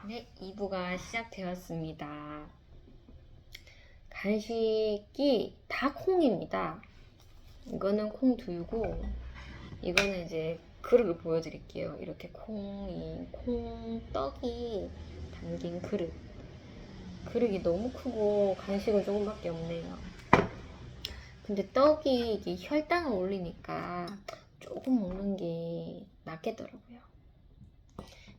네, 2부가 시작되었습니다. 간식이 다 콩입니다. 이거는 콩 두유고, 이거는 이제 그릇을 보여드릴게요. 이렇게 콩떡이 담긴 그릇. 그릇이 너무 크고 간식은 조금밖에 없네요. 근데 떡이 이게 혈당을 올리니까 조금 먹는 게 낫겠더라고요.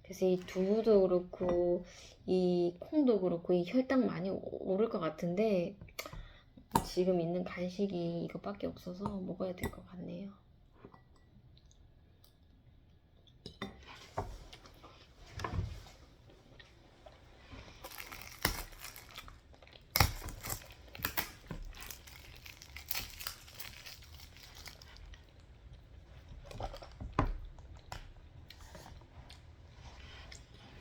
그래서 이 두유도 그렇고 이 콩도 그렇고 이 혈당 많이 오를 것 같은데 지금 있는 간식이 이것밖에 없어서 먹어야 될 것 같네요.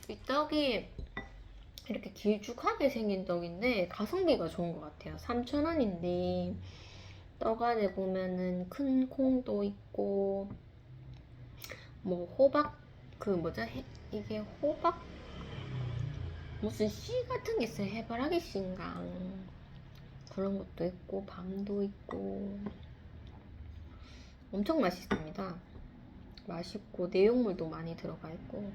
이 떡이 이렇게 길쭉하게 생긴 떡인데 가성비가 좋은 것 같아요. 3,000원인데 떡 안에 보면은 큰 콩도 있고 뭐 호박 그 뭐죠? 이게 호박 무슨 씨 같은 게 있어요. 해바라기 씨인가 그런 것도 있고 밤도 있고 엄청 맛있습니다. 맛있고 내용물도 많이 들어가 있고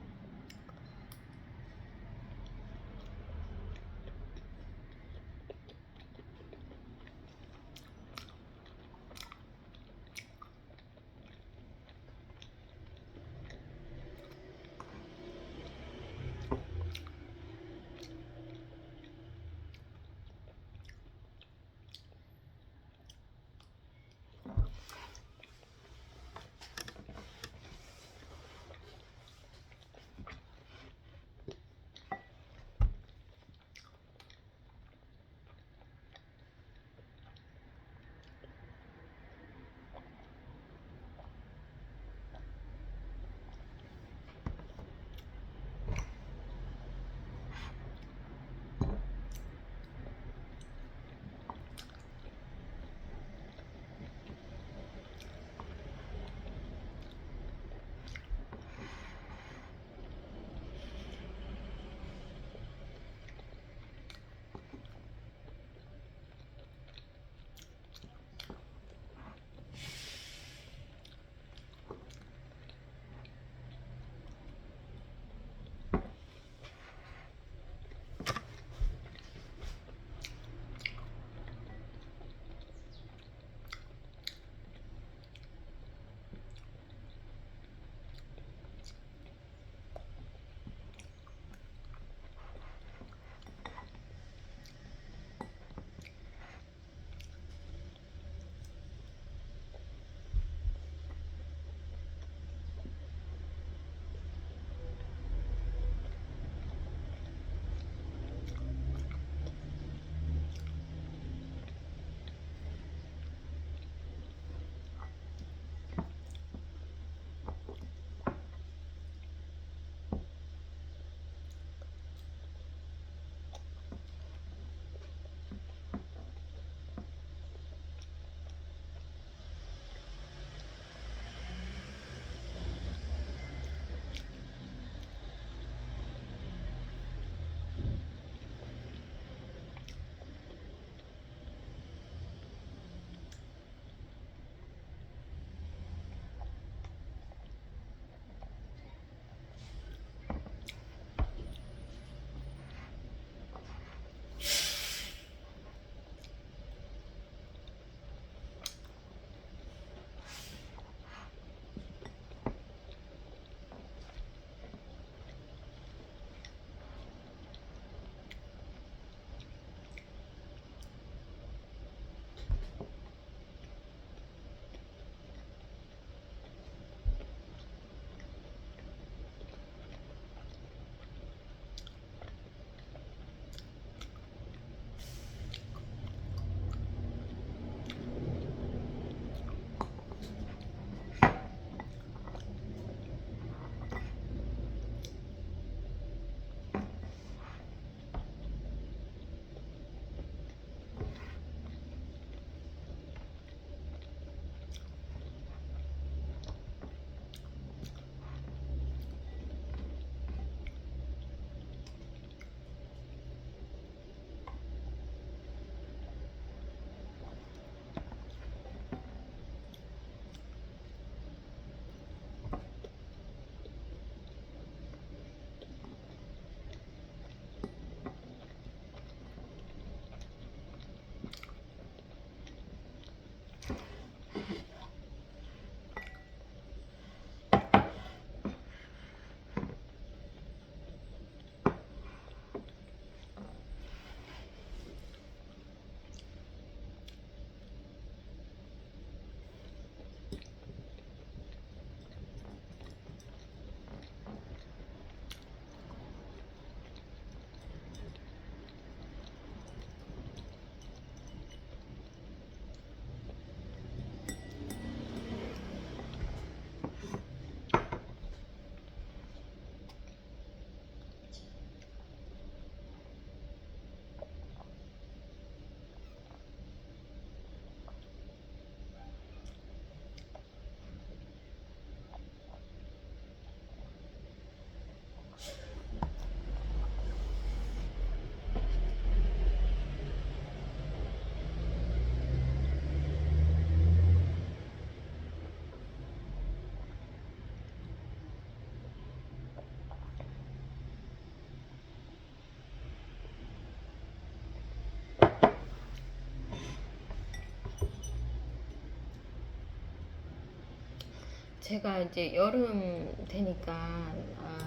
제가 이제 여름 되니까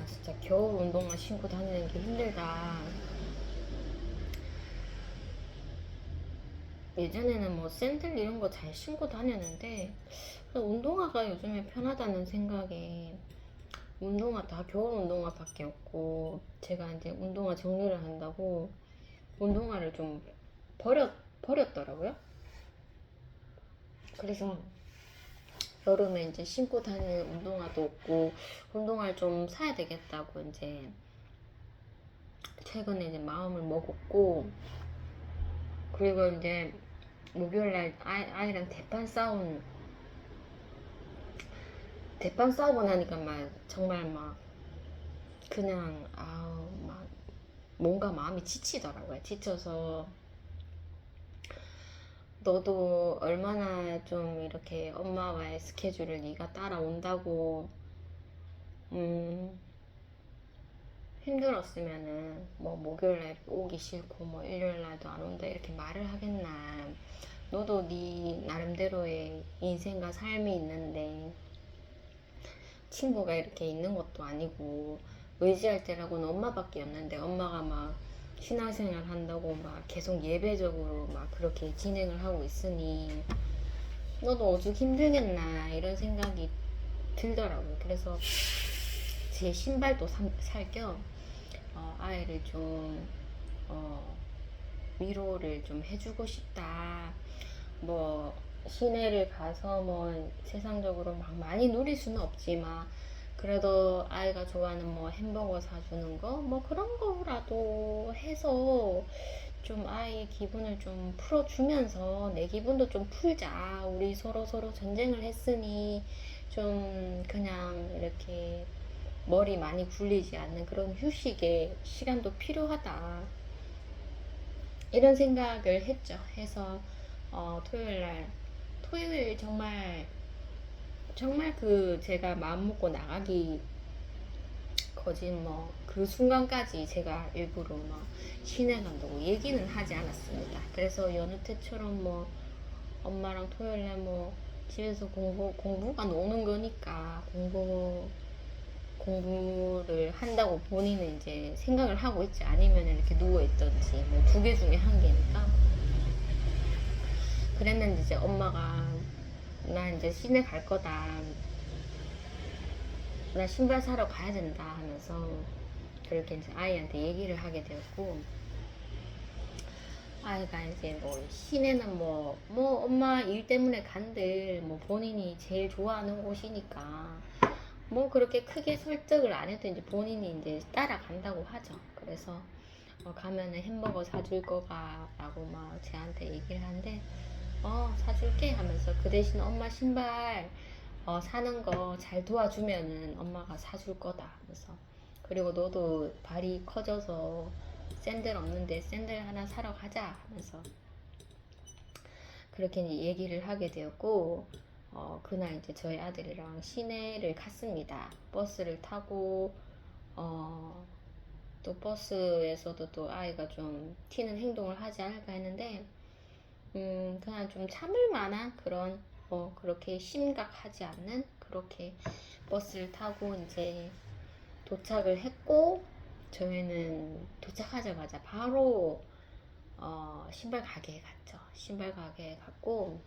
진짜 겨울 운동화 신고 다니는 게 힘들다. 예전에는 뭐 샌들 이런 거 잘 신고 다녔는데 운동화가 요즘에 편하다는 생각에 운동화 다 겨울 운동화밖에 없고, 제가 이제 운동화 정리를 한다고 운동화를 좀 버렸더라고요. 그래서 여름에 이제 신고 다니는 운동화도 없고 운동화를 좀 사야 되겠다고 이제 최근에 이제 마음을 먹었고, 그리고 이제 목요일날 아이랑 대판 싸우고 나니까 막 정말 막 그냥 막 뭔가 마음이 지치더라고요. 지쳐서 너도 얼마나 좀 이렇게 엄마와의 스케줄을 네가 따라온다고 힘들었으면은 뭐 목요일날 오기 싫고 뭐 일요일날도 안 온다 이렇게 말을 하겠나. 너도 네 나름대로의 인생과 삶이 있는데 친구가 이렇게 있는 것도 아니고 의지할 때라고는 엄마밖에 없는데, 엄마가 막 신앙생활 한다고 막 계속 예배적으로 막 그렇게 진행을 하고 있으니 너도 오죽 힘들겠나 이런 생각이 들더라고요. 그래서 제 신발도 살 겸 아이를 좀 위로를 좀 해주고 싶다. 뭐 시내를 가서 뭐 세상적으로 막 많이 누릴 수는 없지만 그래도 아이가 좋아하는 뭐 햄버거 사주는 거 뭐 그런 거라도 해서 좀 아이의 기분을 좀 풀어주면서 내 기분도 좀 풀자. 우리 서로 전쟁을 했으니 좀 그냥 이렇게 머리 많이 굴리지 않는 그런 휴식의 시간도 필요하다. 이런 생각을 했죠. 해서 토요일 정말 그 제가 마음 먹고 나가기 거진 뭐 그 순간까지 제가 일부러 막 시내 간다고 얘기는 하지 않았습니다. 그래서 여느 때처럼 뭐 엄마랑 토요일에 뭐 집에서 공부가 노는 거니까 공부를 한다고 본인은 이제 생각을 하고 있지, 아니면 이렇게 누워있던지 뭐 두 개 중에 한 개니까. 그랬는데 이제 엄마가 나 이제 시내 갈 거다, 나 신발 사러 가야 된다 하면서 그렇게 이제 아이한테 얘기를 하게 되었고, 아이가 이제 뭐 시내는 뭐 엄마 일 때문에 간들 뭐 본인이 제일 좋아하는 곳이니까 뭐 그렇게 크게 설득을 안 해도 이제 본인이 이제 따라간다고 하죠. 그래서 가면은 햄버거 사줄 거가 라고 막 쟤한테 얘기를 하는데 사줄게 하면서 그 대신 엄마 신발 사는 거 잘 도와주면은 엄마가 사줄 거다 하면서, 그리고 너도 발이 커져서 샌들 없는데 샌들 하나 사러 가자 하면서 그렇게 얘기를 하게 되었고, 그날 이제 저희 아들이랑 시내를 갔습니다. 버스를 타고 또 버스에서도 또 아이가 좀 튀는 행동을 하지 않을까 했는데 그냥 좀 참을 만한 그런 그렇게 심각하지 않는 그렇게 버스를 타고 이제 도착을 했고, 저희는 도착하자마자 바로 신발 가게에 갔죠. 신발 가게에 갔고,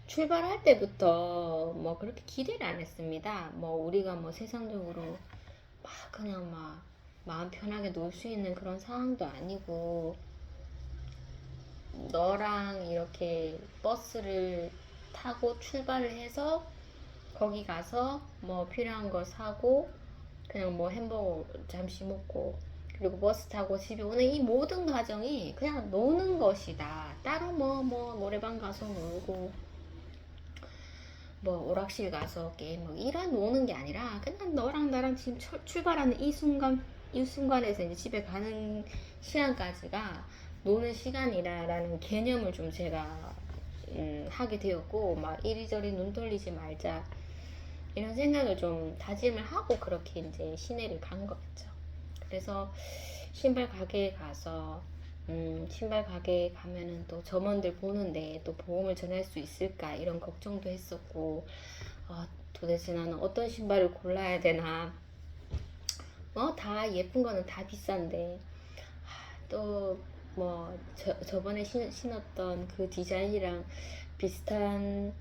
출발할 때부터 뭐 그렇게 기대를 안 했습니다. 뭐 우리가 뭐 세상적으로 막 그냥 막 마음 편하게 놀 수 있는 그런 상황도 아니고, 너랑 이렇게 버스를 타고 출발을 해서 거기 가서 뭐 필요한 거 사고 그냥 뭐 햄버거 잠시 먹고 그리고 버스 타고 집에 오는 이 모든 과정이 그냥 노는 것이다. 따로 뭐 노래방 가서 놀고 뭐 오락실 가서 게임하고 이런 노는 게 아니라 그냥 너랑 나랑 지금 출발하는 이 순간에서 이제 집에 가는 시간까지가 노는 시간이라는 개념을 좀 제가 하게 되었고, 막 이리저리 눈 돌리지 말자 이런 생각을 좀 다짐을 하고 그렇게 이제 시내를 간 거였죠. 그래서 신발 가게에 가서 신발 가게에 가면은 또 점원들 보는데 또 복음을 전할 수 있을까 이런 걱정도 했었고, 도대체 나는 어떤 신발을 골라야 되나. 다 예쁜 거는 다 비싼데 또 뭐 저번에 신었던 그 디자인이랑 비슷한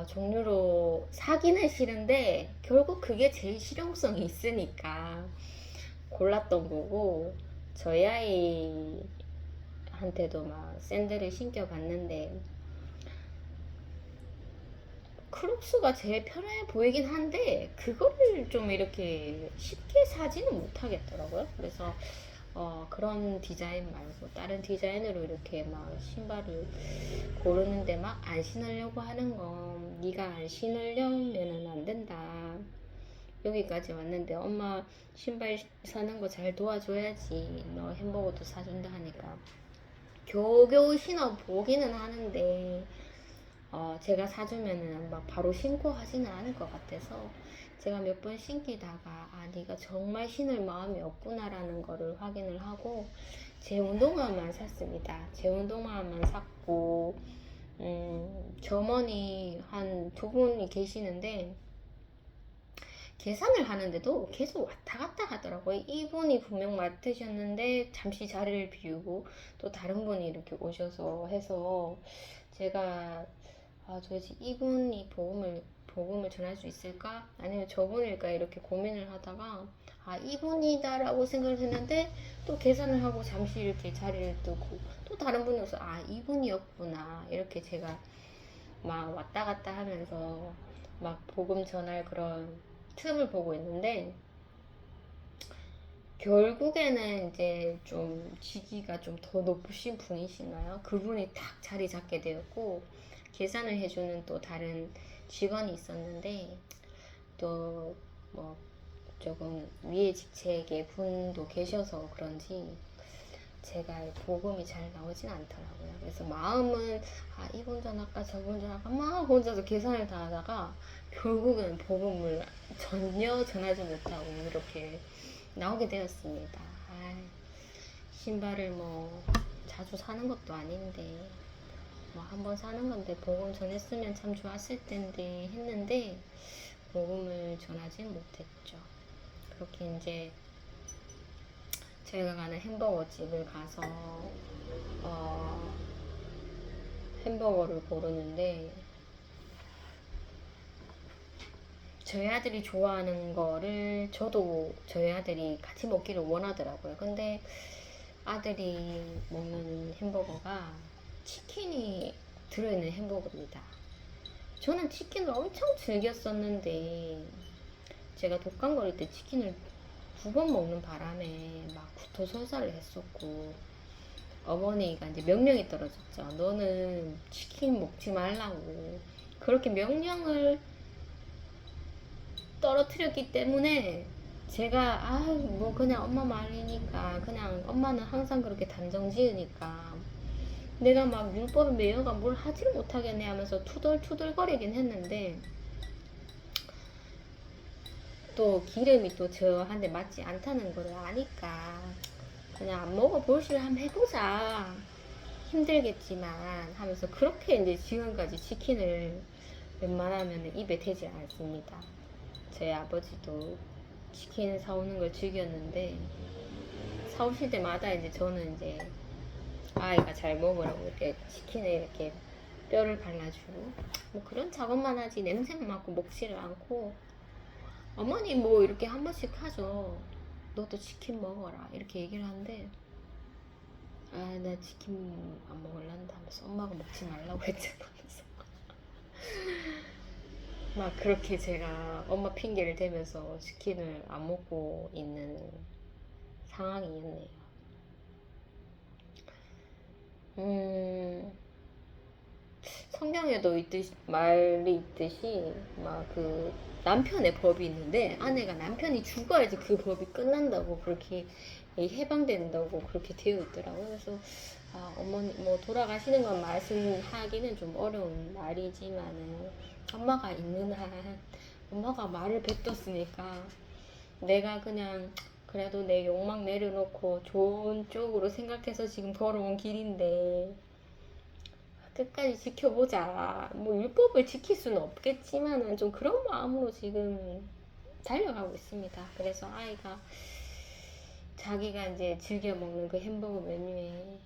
종류로 사기는 싫은데 결국 그게 제일 실용성이 있으니까 골랐던 거고, 저희 아이한테도 막 샌들을 신겨봤는데 크록스가 제일 편해 보이긴 한데 그거를 좀 이렇게 쉽게 사지는 못하겠더라고요. 그래서 그런 디자인 말고 다른 디자인으로 이렇게 막 신발을 고르는데 막 안 신으려고 하는 건 네가 안 신으려면은 안 된다. 여기까지 왔는데 엄마 신발 사는 거 잘 도와줘야지. 너 햄버거도 사준다 하니까 겨우겨우 신어 보기는 하는데 제가 사주면은 막 바로 신고 하지는 않을 것 같아서 제가 몇 번 신기다가 네가 정말 신을 마음이 없구나라는 거를 확인을 하고 제 운동화만 샀습니다. 제 운동화만 샀고, 점원이 한 두 분이 계시는데 계산을 하는데도 계속 왔다 갔다 하더라고요. 이분이 분명 맡으셨는데 잠시 자리를 비우고 또 다른 분이 이렇게 오셔서 해서 제가 도대체 이분이 복음을 전할 수 있을까? 아니면 저분일까? 이렇게 고민을 하다가 이분이다라고 생각을 했는데 또 계산을 하고 잠시 이렇게 자리를 뜨고 또 다른 분이 와서 이분이었구나. 이렇게 제가 막 왔다 갔다 하면서 막 복음 전할 그런 틈을 보고 있는데 결국에는 이제 좀 직위가 좀 더 높으신 분이신가요? 그분이 딱 자리 잡게 되었고 계산을 해주는 또 다른 직원이 있었는데 또 뭐 조금 위에 직책의 분도 계셔서 그런지 제가 복음이 잘 나오진 않더라고요. 그래서 마음은 이분 전할까 저분 전할까 막 혼자서 계산을 다 하다가 결국은 복음을 전혀 전하지 못하고 이렇게 나오게 되었습니다. 신발을 뭐 자주 사는 것도 아닌데 뭐 한번 사는 건데 복음 전했으면 참 좋았을 텐데 했는데 복음을 전하지 못했죠. 그렇게 이제 저희가 가는 햄버거 집을 가서 햄버거를 고르는데 저희 아들이 좋아하는 거를 저도 저희 아들이 같이 먹기를 원하더라고요. 근데 아들이 먹는 햄버거가 치킨이 들어있는 햄버거입니다. 저는 치킨을 엄청 즐겼었는데 제가 독감 걸릴 때 치킨을 2번 먹는 바람에 막 구토설사를 했었고 어머니가 이제 명령이 떨어졌죠. 너는 치킨 먹지 말라고. 그렇게 명령을 떨어뜨렸기 때문에 제가 뭐 그냥 엄마 말이니까 그냥 엄마는 항상 그렇게 단정 지으니까 내가 막 율법에 매여가 뭘 하질 못하겠네 하면서 투덜투덜거리긴 했는데 또 기름이 또 저한테 맞지 않다는 걸 아니까 그냥 안 먹어볼시를 한번 해보자. 힘들겠지만 하면서 그렇게 이제 지금까지 치킨을 웬만하면 입에 대지 않습니다. 저희 아버지도 치킨 사오는 걸 즐겼는데 사오실 때마다 이제 저는 이제 아이가 잘 먹으라고 이렇게 치킨에 이렇게 뼈를 발라주고 뭐 그런 작업만 하지 냄새만 맡고 먹지를 않고 어머니 뭐 이렇게 한 번씩 하죠. 너도 치킨 먹어라 이렇게 얘기를 하는데 나 치킨 안 먹을란다 하면서 엄마가 먹지 말라고 했잖아 하면서 막 그렇게 제가 엄마 핑계를 대면서 치킨을 안 먹고 있는 상황이었네요. 성경에도 말이 있듯이 막 그 남편의 법이 있는데 아내가 남편이 죽어야지 그 법이 끝난다고 그렇게 해방된다고 그렇게 되어 있더라고요. 그래서 어머니 뭐 돌아가시는 건 말씀하기는 좀 어려운 말이지만은 엄마가 있는 한 엄마가 말을 뱉었으니까 내가 그냥 그래도 내 욕망 내려놓고 좋은 쪽으로 생각해서 지금 걸어온 길인데 끝까지 지켜보자. 뭐 율법을 지킬 수는 없겠지만은 좀 그런 마음으로 지금 달려가고 있습니다. 그래서 아이가 자기가 이제 즐겨 먹는 그 햄버거 메뉴에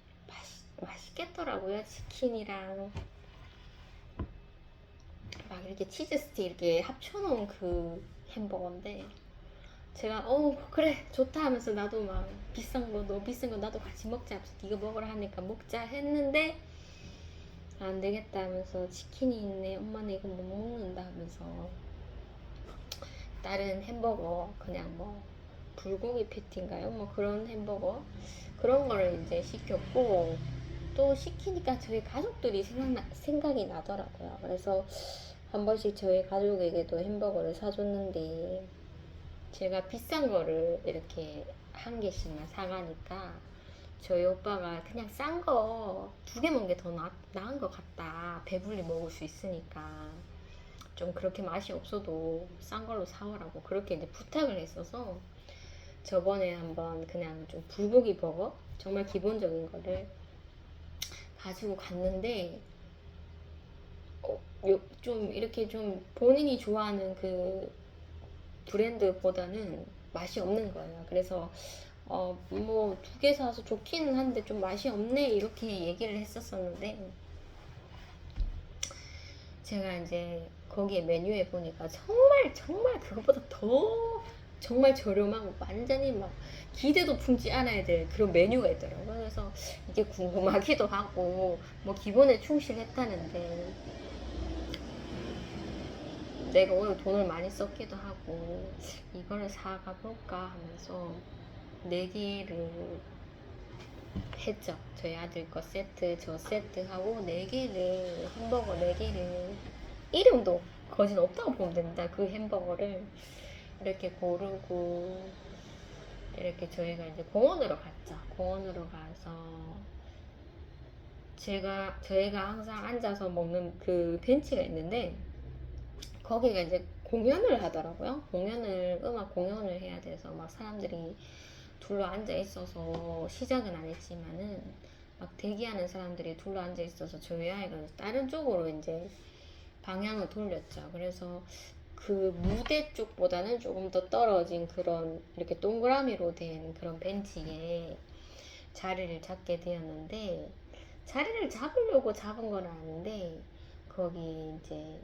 맛있겠더라고요. 치킨이랑 막 이렇게 치즈 스틱 이렇게 합쳐놓은 그 햄버거인데 제가 그래 좋다 하면서 나도 막 비싼 거 너무 비싼 거 나도 같이 먹자 하면서 네가 먹으라 하니까 먹자 했는데 안 되겠다 하면서 치킨이 있네 엄마는 이거 못 먹는다 하면서 다른 햄버거 그냥 뭐 불고기 패티인가요? 뭐 그런 햄버거 그런 거를 이제 시켰고 또 시키니까 저희 가족들이 생각이 나더라고요. 그래서 한 번씩 저희 가족에게도 햄버거를 사줬는데 제가 비싼 거를 이렇게 한 개씩만 사가니까 저희 오빠가 그냥 싼 거 2개 먹는 게 더 나은 것 같다. 배불리 먹을 수 있으니까 좀 그렇게 맛이 없어도 싼 걸로 사오라고 그렇게 이제 부탁을 했어서 저번에 한번 그냥 좀 불고기 버거 정말 기본적인 거를 가지고 갔는데 좀 이렇게 좀 본인이 좋아하는 그 브랜드보다는 맛이 없는 거예요. 그래서 뭐 2개 사서 좋기는 한데 좀 맛이 없네 이렇게 얘기를 했었었는데 제가 이제 거기에 메뉴에 보니까 정말 그것보다 더 정말 저렴하고 완전히 막 기대도 품지 않아야 될 그런 메뉴가 있더라고요. 그래서 이게 궁금하기도 하고 뭐 기본에 충실했다는데 내가 오늘 돈을 많이 썼기도 하고 이거를 사가 볼까 하면서 4개를 했죠. 저희 아들 거 세트, 저 세트하고 4개를 햄버거 4개를 이름도 거진 없다고 보면 됩니다. 그 햄버거를 이렇게 고르고 이렇게 저희가 이제 공원으로 갔죠. 공원으로 가서 저희가 항상 앉아서 먹는 그 벤치가 있는데 거기가 이제 공연을 하더라고요. 음악 공연을 해야 돼서 막 사람들이 둘러 앉아 있어서 시작은 안 했지만은 막 대기하는 사람들이 둘러 앉아 있어서 저희 아이가 다른 쪽으로 이제 방향을 돌렸죠. 그래서 그 무대 쪽보다는 조금 더 떨어진 그런 이렇게 동그라미로 된 그런 벤치에 자리를 잡게 되었는데 자리를 잡으려고 잡은 건 아닌데 거기 이제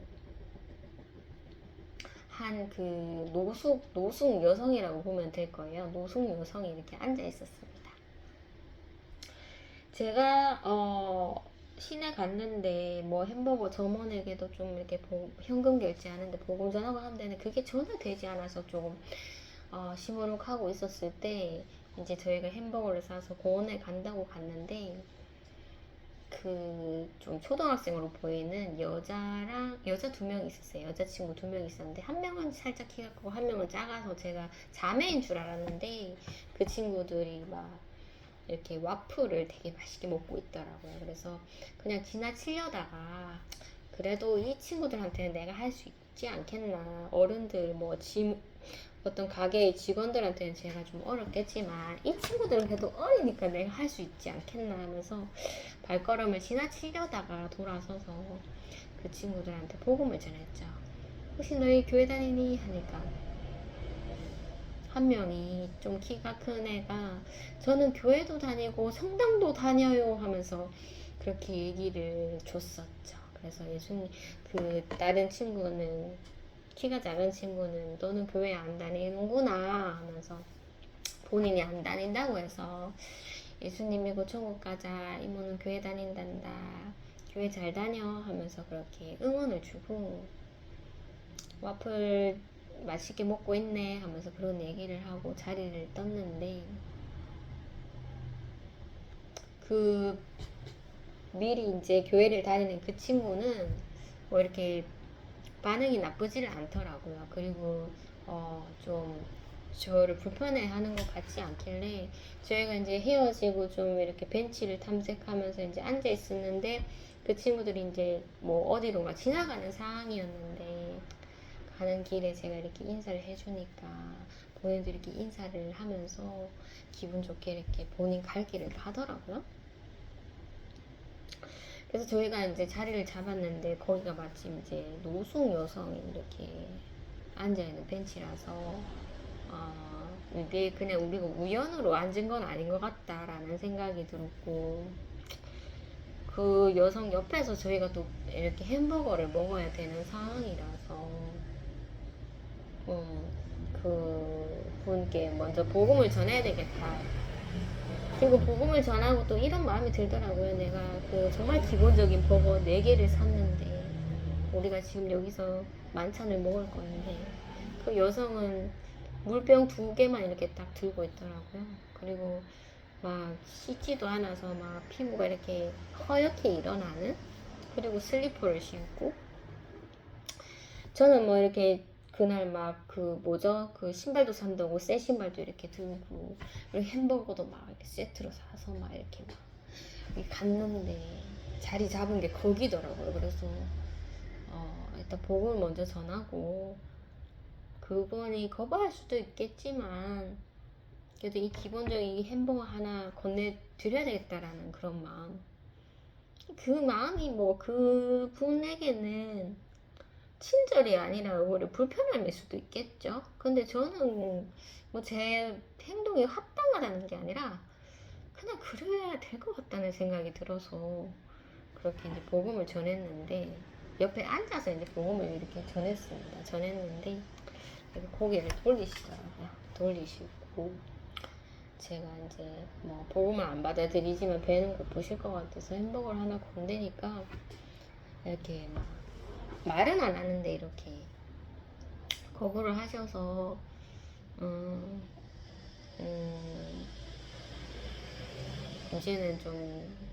한 그 노숙 여성이라고 보면 될 거예요. 노숙 여성이 이렇게 앉아 있었습니다. 제가 시내 갔는데 뭐 햄버거 점원에게도 좀 이렇게 현금 결제하는데 보금 전화가 하면 되는데 그게 전혀 되지 않아서 조금 시무룩하고 있었을 때 이제 저희가 햄버거를 사서 공원에 간다고 갔는데 그 좀 초등학생으로 보이는 여자 2명 있었어요. 여자친구 2명 있었는데 한 명은 살짝 키가 크고 한 명은 작아서 제가 자매인 줄 알았는데 그 친구들이 막 이렇게 와플을 되게 맛있게 먹고 있더라고요. 그래서 그냥 지나치려다가 그래도 이 친구들한테는 내가 할 수 있지 않겠나. 어른들 어떤 가게의 직원들한테는 제가 좀 어렵겠지만 이 친구들은 그래도 어리니까 내가 할 수 있지 않겠나 하면서 발걸음을 지나치려다가 돌아서서 그 친구들한테 복음을 전했죠. 혹시 너희 교회 다니니? 하니까 한 명이 좀 키가 큰 애가 저는 교회도 다니고 성당도 다녀요 하면서 그렇게 얘기를 줬었죠. 그래서 예수님 그 다른 친구는 키가 작은 친구는 너는 교회 안 다니는구나 하면서 본인이 안 다닌다고 해서 예수님 믿고 천국 가자 이모는 교회 다닌단다 교회 잘 다녀 하면서 그렇게 응원을 주고 와플 맛있게 먹고 있네 하면서 그런 얘기를 하고 자리를 떴는데 그 미리 이제 교회를 다니는 그 친구는 뭐 이렇게 반응이 나쁘지를 않더라고요. 그리고 좀 저를 불편해하는 것 같지 않길래 저희가 이제 헤어지고 좀 이렇게 벤치를 탐색하면서 이제 앉아 있었는데 그 친구들이 이제 뭐 어디론가 지나가는 상황이었는데 가는 길에 제가 이렇게 인사를 해주니까 보내드리기 인사를 하면서 기분 좋게 이렇게 본인 갈 길을 가더라고요. 그래서 저희가 이제 자리를 잡았는데 거기가 마침 이제 노숙 여성이 이렇게 앉아있는 벤치라서 이게 그냥 우리가 우연으로 앉은 건 아닌 것 같다라는 생각이 들었고, 그 여성 옆에서 저희가 또 이렇게 햄버거를 먹어야 되는 상황이라서 그 분께 먼저 복음을 전해야 되겠다. 그리고 복음을 전하고 또 이런 마음이 들더라고요. 내가 그 정말 기본적인 버거 4개를 샀는데 우리가 지금 여기서 만찬을 먹을 건데 그 여성은 물병 2개만 이렇게 딱 들고 있더라고요. 그리고 막 씻지도 않아서 막 피부가 이렇게 허옇게 일어나는, 그리고 슬리퍼를 신고, 저는 뭐 이렇게 그날 막 그 뭐죠? 그 신발도 산다고 새 신발도 이렇게 들고, 그리고 햄버거도 막 이렇게 세트로 사서 막 이렇게 막 갔는데 자리 잡은 게 거기더라고요. 그래서 일단 복음을 먼저 전하고, 그분이 거부할 수도 있겠지만 그래도 이 기본적인 이 햄버거 하나 건네드려야 되겠다라는 그런 마음. 그 마음이 뭐 그분에게는 친절이 아니라 오히려 불편함일 수도 있겠죠. 근데 저는 뭐 제 행동이 합당하다는 게 아니라 그냥 그래야 될 것 같다는 생각이 들어서 그렇게 이제 복음을 전했는데, 옆에 앉아서 이제 복음을 이렇게 전했는데 고개를 돌리시더라고요. 돌리시고, 제가 이제 뭐 복음을 안 받아들이지만 배는 고프실 것 같아서 햄버거를 하나 건드니까 이렇게 막 말은 안 하는데 이렇게 거부를 하셔서 이제는 좀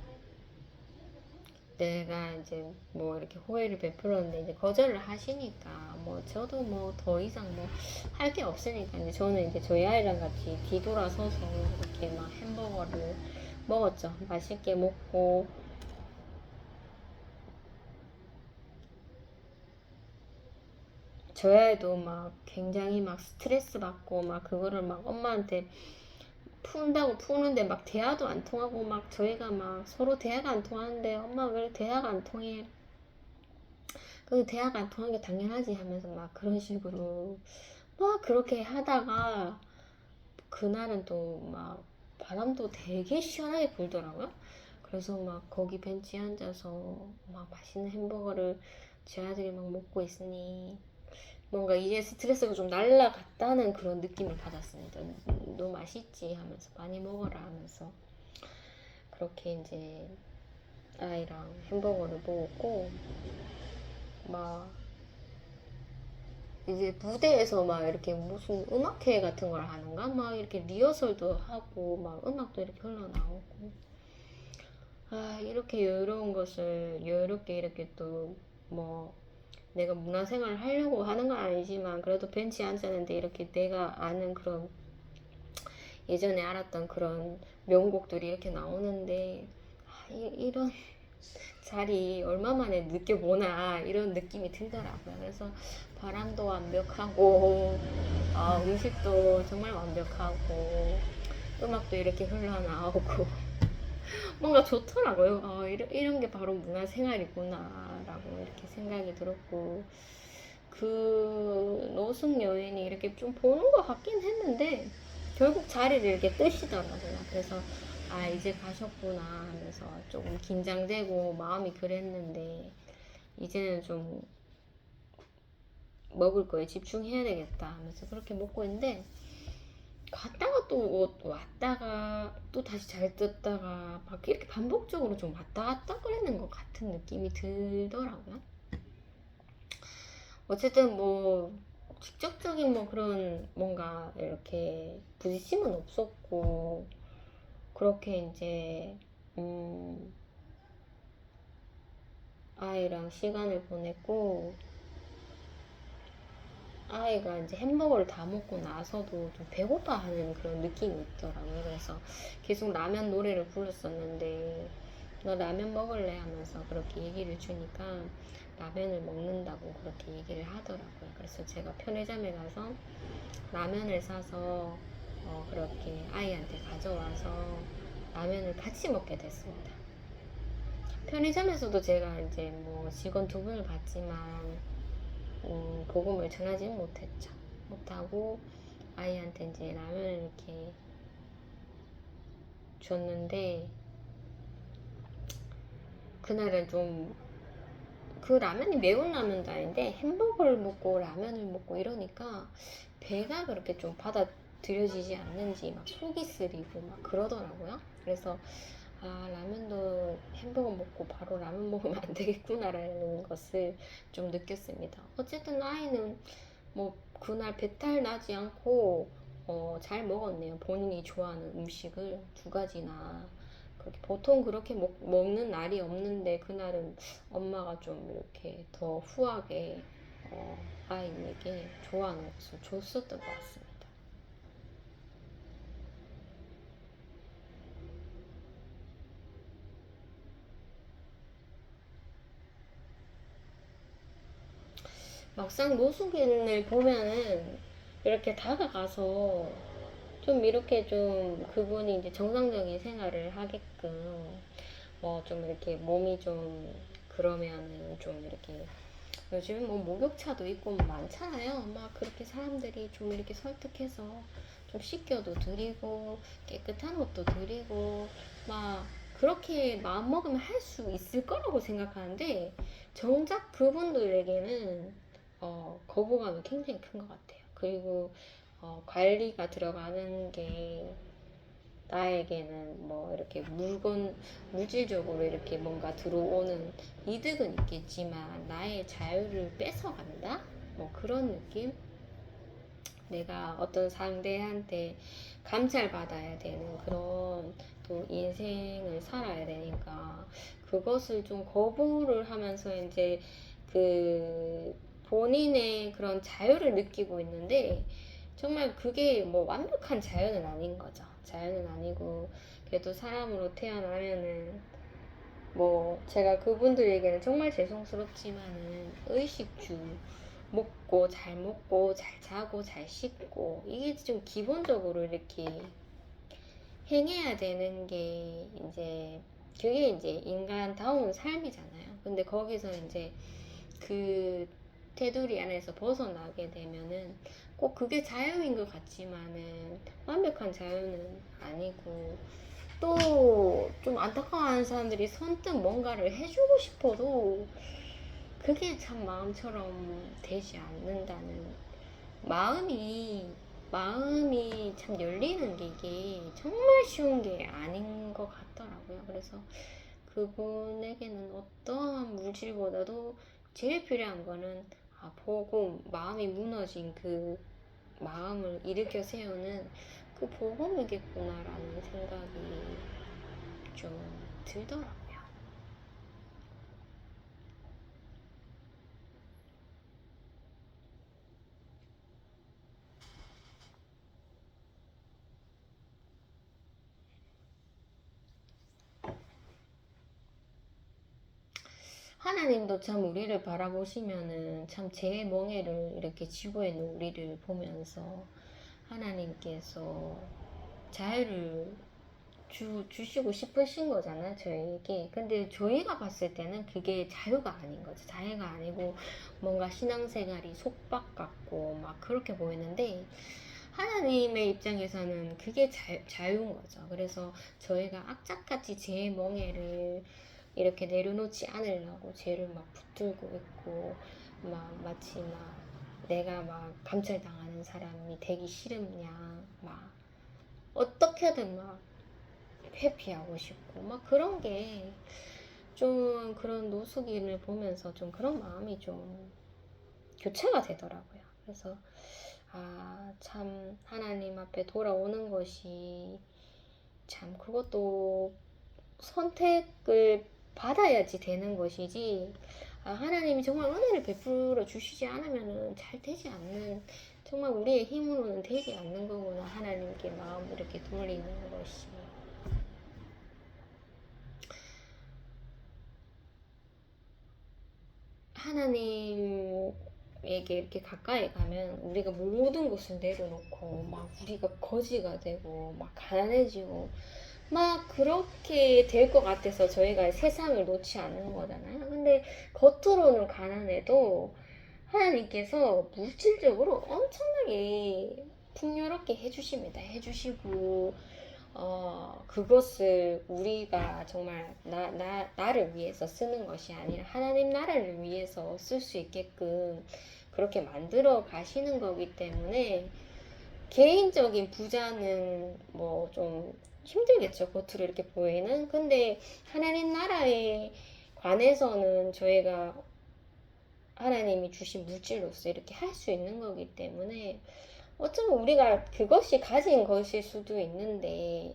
내가 이제 뭐 이렇게 호의를 베풀었는데 이제 거절을 하시니까 뭐 저도 뭐 더 이상 뭐 할 게 없으니까 이제 저는 이제 저희 아이랑 같이 뒤돌아서서 이렇게 막 햄버거를 먹었죠. 맛있게 먹고, 저희 아이도 막 굉장히 막 스트레스 받고 막 그거를 막 엄마한테 푼다고 푸는데 막 대화도 안 통하고, 막 저희가 막 서로 대화가 안 통하는데 엄마 왜 대화가 안 통해? 그 대화가 안 통한 게 당연하지 하면서 막 그런 식으로 막 그렇게 하다가 그날은 또 막 바람도 되게 시원하게 불더라고요. 그래서 막 거기 벤치에 앉아서 막 맛있는 햄버거를 제 아들이 막 먹고 있으니 뭔가 이제 스트레스가 좀 날라갔다는 그런 느낌을 받았습니다. 너 맛있지 하면서 많이 먹어라 하면서 그렇게 이제 아이랑 햄버거를 먹었고, 막 이제 무대에서 막 이렇게 무슨 음악회 같은 걸 하는가? 막 이렇게 리허설도 하고 막 음악도 이렇게 흘러나오고, 이렇게 여유로운 것을 여유롭게 이렇게 또 뭐 내가 문화생활을 하려고 하는 건 아니지만 그래도 벤치에 앉았는데 이렇게 내가 아는 그런 예전에 알았던 그런 명곡들이 이렇게 나오는데 이런 자리 얼마만에 느껴보나 이런 느낌이 들더라고요. 그래서 바람도 완벽하고 음식도 정말 완벽하고 음악도 이렇게 흘러나오고 뭔가 좋더라고요. 이런 게 바로 문화생활이구나 라고 이렇게 생각이 들었고, 그 노숙 여인이 이렇게 좀 보는 것 같긴 했는데 결국 자리를 이렇게 뜨시더라고요. 그래서 이제 가셨구나 하면서 조금 긴장되고 마음이 그랬는데 이제는 좀 먹을 거에 집중해야 되겠다 하면서 그렇게 먹고 있는데, 갔다가 또 왔다가 또 다시 잘 떴다가 막 이렇게 반복적으로 좀 왔다 갔다 거리는 것 같은 느낌이 들더라고요. 어쨌든 뭐 직접적인 뭐 그런 뭔가 이렇게 부딪힘은 없었고, 그렇게 이제 아이랑 시간을 보냈고, 아이가 이제 햄버거를 다 먹고 나서도 좀 배고파하는 그런 느낌이 있더라고요. 그래서 계속 라면 노래를 불렀었는데 너 라면 먹을래 하면서 그렇게 얘기를 주니까 라면을 먹는다고 그렇게 얘기를 하더라고요. 그래서 제가 편의점에 가서 라면을 사서 그렇게 아이한테 가져와서 라면을 같이 먹게 됐습니다. 편의점에서도 제가 이제 뭐 직원 두 분을 봤지만 복음을 전하지는 못했죠. 못하고 아이한테 이제 라면을 이렇게 줬는데 그날은 좀 그 라면이 매운 라면도 아닌데 햄버거를 먹고 라면을 먹고 이러니까 배가 그렇게 좀 받아들여지지 않는지 막 속이 쓰리고 막 그러더라고요. 그래서 아, 라면도 햄버거 먹고 바로 라면 먹으면 안 되겠구나라는 것을 좀 느꼈습니다. 어쨌든 아이는 뭐 그날 배탈 나지 않고 잘 먹었네요. 본인이 좋아하는 음식을 두 가지나 그렇게 보통 그렇게 먹는 날이 없는데 그날은 엄마가 좀 이렇게 더 후하게 아이에게 좋아하는 것을 줬었던 것 같습니다. 막상 노숙인을 보면은 이렇게 다가가서 좀 이렇게 좀 그분이 이제 정상적인 생활을 하게끔 뭐 좀 이렇게 몸이 좀 그러면은 좀 이렇게 요즘 뭐 목욕차도 있고 뭐 많잖아요. 막 그렇게 사람들이 좀 이렇게 설득해서 좀 씻겨도 드리고 깨끗한 옷도 드리고 막 그렇게 마음 먹으면 할 수 있을 거라고 생각하는데 정작 그분들에게는 거부감이 굉장히 큰 것 같아요. 그리고 관리가 들어가는 게 나에게는 뭐 이렇게 물질적으로 이렇게 뭔가 들어오는 이득은 있겠지만 나의 자유를 뺏어간다? 뭐 그런 느낌? 내가 어떤 상대한테 감찰받아야 되는 그런 또 인생을 살아야 되니까 그것을 좀 거부를 하면서 이제 그 본인의 그런 자유를 느끼고 있는데 정말 그게 뭐 완벽한 자유는 아닌 거죠. 자유는 아니고 그래도 사람으로 태어나면은 뭐 제가 그분들에게는 정말 죄송스럽지만은 의식주 먹고 잘 자고 잘 씻고 이게 좀 기본적으로 이렇게 행해야 되는 게 이제 그게 이제 인간다운 삶이잖아요. 근데 거기서 이제 그 테두리 안에서 벗어나게 되면은 꼭 그게 자유인 것 같지만은 완벽한 자유는 아니고 또 좀 안타까워하는 사람들이 선뜻 뭔가를 해주고 싶어도 그게 참 마음처럼 되지 않는다는 마음이 마음이 참 열리는 게 이게 정말 쉬운 게 아닌 것 같더라고요. 그래서 그분에게는 어떠한 물질보다도 제일 필요한 거는 복음, 마음이 무너진 그 마음을 일으켜 세우는 그 복음이겠구나라는 생각이 좀 들더라고요. 하나님도 참 우리를 바라보시면은 참 제 멍에를 이렇게 쥐고 있는 우리를 보면서 하나님께서 자유를 주시고 싶으신 거잖아요, 저희에게. 근데 저희가 봤을 때는 그게 자유가 아닌 거죠. 자유가 아니고 뭔가 신앙생활이 속박 같고 막 그렇게 보이는데 하나님의 입장에서는 그게 자유인 거죠. 그래서 저희가 악착같이 제 멍에를 이렇게 내려놓지 않으려고 죄를 막 붙들고 있고 막 마치 막 내가 막 감찰당하는 사람이 되기 싫으냐 막 어떻게든 막 회피하고 싶고 막 그런 게 좀 그런 노숙인을 보면서 좀 그런 마음이 좀 교체가 되더라고요. 그래서 참 하나님 앞에 돌아오는 것이 참 그것도 선택을 받아야지 되는 것이지 하나님이 정말 은혜를 베풀어 주시지 않으면 잘 되지 않는 정말 우리의 힘으로는 되지 않는 거구나 하나님께 마음을 이렇게 돌리는 것이 하나님에게 이렇게 가까이 가면 우리가 모든 것을 내려놓고 막 우리가 거지가 되고 막 가난해지고 막 그렇게 될 것 같아서 저희가 세상을 놓지 않는 거잖아요. 근데 겉으로는 가난해도 하나님께서 물질적으로 엄청나게 풍요롭게 해주십니다. 해주시고 그것을 우리가 정말 나를 위해서 쓰는 것이 아니라 하나님 나라를 위해서 쓸 수 있게끔 그렇게 만들어 가시는 거기 때문에 개인적인 부자는 뭐 좀 힘들겠죠. 겉으로 이렇게 보이는. 근데 하나님 나라에 관해서는 저희가 하나님이 주신 물질로서 이렇게 할 수 있는 거기 때문에 어쩌면 우리가 그것이 가진 것일 수도 있는데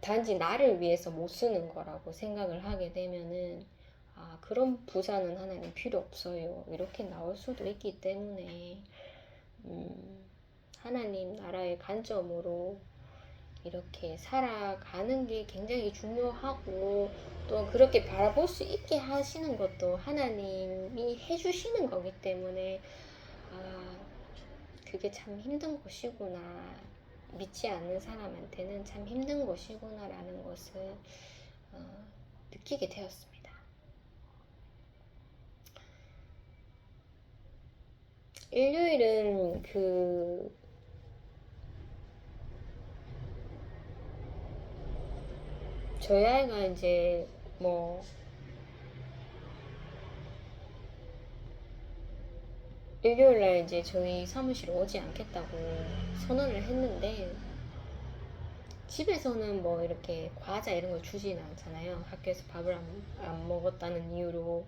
단지 나를 위해서 못 쓰는 거라고 생각을 하게 되면은 그런 부자는 하나님 필요 없어요. 이렇게 나올 수도 있기 때문에 하나님 나라의 관점으로 이렇게 살아가는 게 굉장히 중요하고 또 그렇게 바라볼 수 있게 하시는 것도 하나님이 해주시는 거기 때문에 그게 참 힘든 것이구나. 믿지 않는 사람한테는 참 힘든 것이구나 라는 것을 느끼게 되었습니다. 일요일은 저희 아이가 이제 뭐 일요일날 이제 저희 사무실에 오지 않겠다고 선언을 했는데 집에서는 뭐 이렇게 과자 이런 걸 주지는 않잖아요. 학교에서 밥을 안 먹었다는 이유로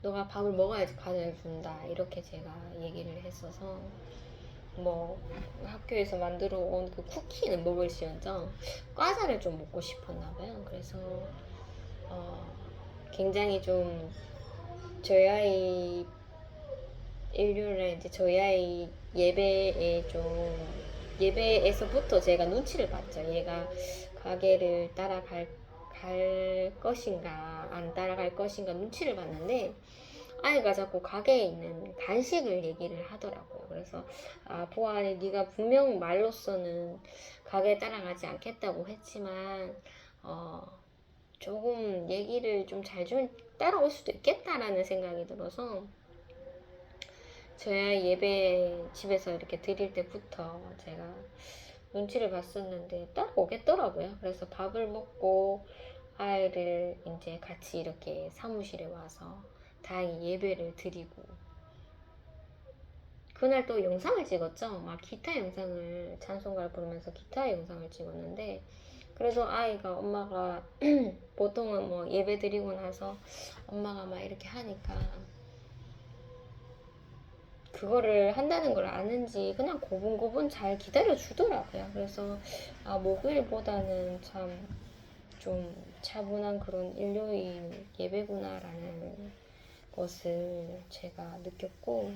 너가 밥을 먹어야지 과자를 준다 이렇게 제가 얘기를 했어서 뭐 학교에서 만들어 온 그 쿠키는 먹을지언정 과자를 좀 먹고 싶었나 봐요. 그래서 굉장히 좀 저희 아이 일요일에 이제 저희 아이 예배에서부터 제가 눈치를 봤죠. 얘가 가게를 따라갈 것인가 안 따라갈 것인가 눈치를 봤는데 아이가 자꾸 가게에 있는 간식을 얘기를 하더라고요. 그래서 보아하니 네가 분명 말로서는 가게에 따라가지 않겠다고 했지만 조금 얘기를 좀 잘 좀 따라올 수도 있겠다라는 생각이 들어서 저희 아이 예배 집에서 이렇게 드릴 때부터 제가 눈치를 봤었는데 따라오겠더라고요. 그래서 밥을 먹고 아이를 이제 같이 이렇게 사무실에 와서 다행히 예배를 드리고 그날 또 영상을 찍었죠. 막 기타 영상을 찬송가를 부르면서 기타 영상을 찍었는데 그래서 아이가 엄마가 보통은 뭐 예배 드리고 나서 엄마가 막 이렇게 하니까 그거를 한다는 걸 아는지 그냥 고분고분 잘 기다려 주더라고요. 그래서 목요일보다는 참 좀 차분한 그런 일요일 예배구나라는 것을 제가 느꼈고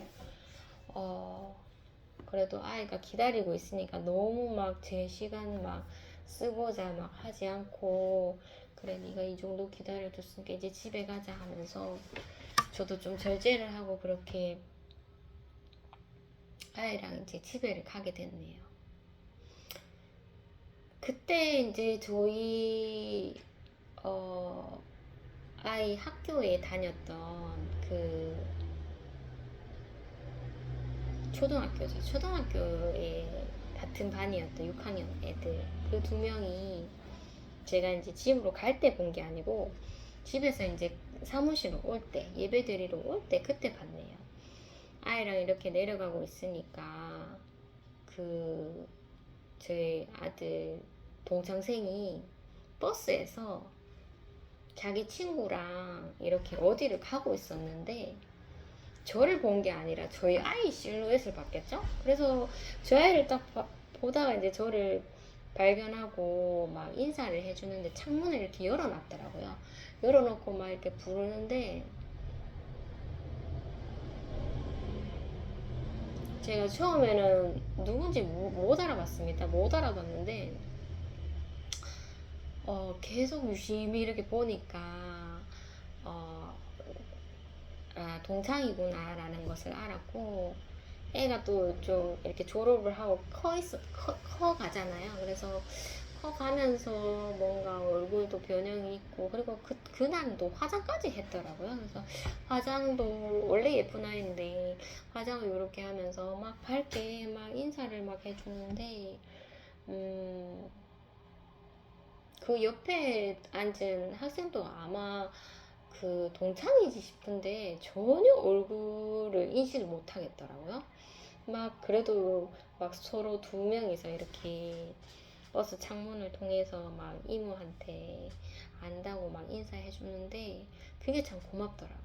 그래도 아이가 기다리고 있으니까 너무 막 제 시간 막 쓰고자 막 하지 않고 그래 네가 이 정도 기다려줬으니까 이제 집에 가자 하면서 저도 좀 절제를 하고 그렇게 아이랑 이제 집에를 가게 됐네요. 그때 이제 저희 아이 학교에 다녔던 그 초등학교죠. 초등학교에 같은 반이었던 6학년 애들 그 2명이 제가 이제 집으로 갈 때 본 게 아니고 집에서 이제 사무실로 올 때 예배 드리러 올 때 그때 봤네요. 아이랑 이렇게 내려가고 있으니까 저희 아들 동창생이 버스에서 자기 친구랑 이렇게 어디를 가고 있었는데 저를 본 게 아니라 저희 아이 실루엣을 봤겠죠? 그래서 저희 아이를 딱 보다가 이제 저를 발견하고 막 인사를 해주는데 창문을 이렇게 열어놨더라고요. 열어놓고 막 이렇게 부르는데 제가 처음에는 누군지 못 알아봤습니다. 못 알아봤는데 계속 유심히 이렇게 보니까 어, 아, 동창이구나라는 것을 알았고, 애가 또 좀 이렇게 졸업을 하고 커 가잖아요. 그래서 커 가면서 뭔가 얼굴도 변형이 있고, 그리고 그날도 화장까지 했더라고요. 그래서 화장도 원래 예쁜 아이인데 화장을 이렇게 하면서 막 밝게 막 인사를 막 해주는데, 음, 그 옆에 앉은 학생도 아마 그 동창이지 싶은데 전혀 얼굴을 인식을 못 하겠더라고요. 막 그래도 막 서로 두 명이서 이렇게 버스 창문을 통해서 막 이모한테 안다고 막 인사해 주는데 그게 참 고맙더라고요.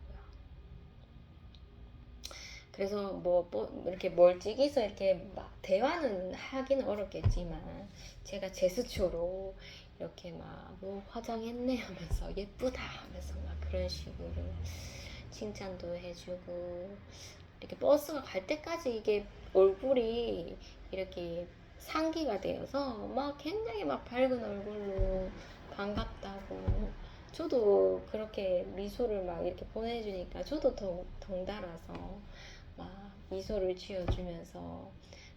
그래서 뭐 이렇게 멀찍이서 이렇게 막 대화는 하기는 어렵겠지만 제가 제스처로 이렇게 막 뭐 화장했네 하면서 예쁘다 하면서 막 그런 식으로 칭찬도 해주고, 이렇게 버스가 갈 때까지 이게 얼굴이 이렇게 상기가 되어서 막 굉장히 막 밝은 얼굴로 반갑다고, 저도 그렇게 미소를 막 이렇게 보내주니까 저도 더 덩달아서 막 미소를 지어주면서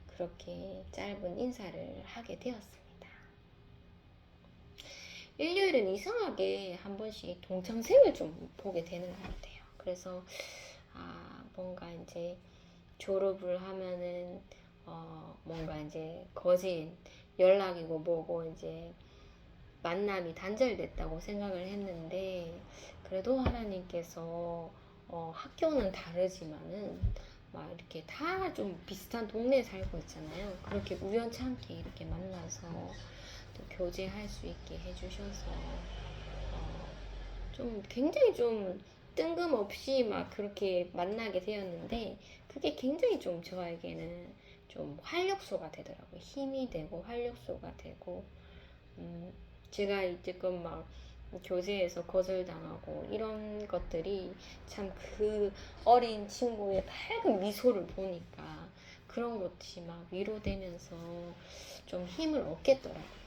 그렇게 짧은 인사를 하게 되었습니다. 일요일은 이상하게 한 번씩 동창생을 좀 보게 되는 것 같아요. 그래서 뭔가 이제 졸업을 하면은 뭔가 이제 거진 연락이고 뭐고 이제 만남이 단절됐다고 생각을 했는데, 그래도 하나님께서 학교는 다르지만은 막 이렇게 다 좀 비슷한 동네에 살고 있잖아요. 그렇게 우연찮게 이렇게 만나서 또 교제할 수 있게 해주셔서 좀 굉장히 좀 뜬금없이 막 그렇게 만나게 되었는데, 그게 굉장히 좀 저에게는 좀 활력소가 되더라고요. 힘이 되고 활력소가 되고, 음, 제가 이제껏 막 교제에서 거절당하고 이런 것들이 참 그 어린 친구의 밝은 미소를 보니까 그런 것이 막 위로되면서 좀 힘을 얻겠더라고요.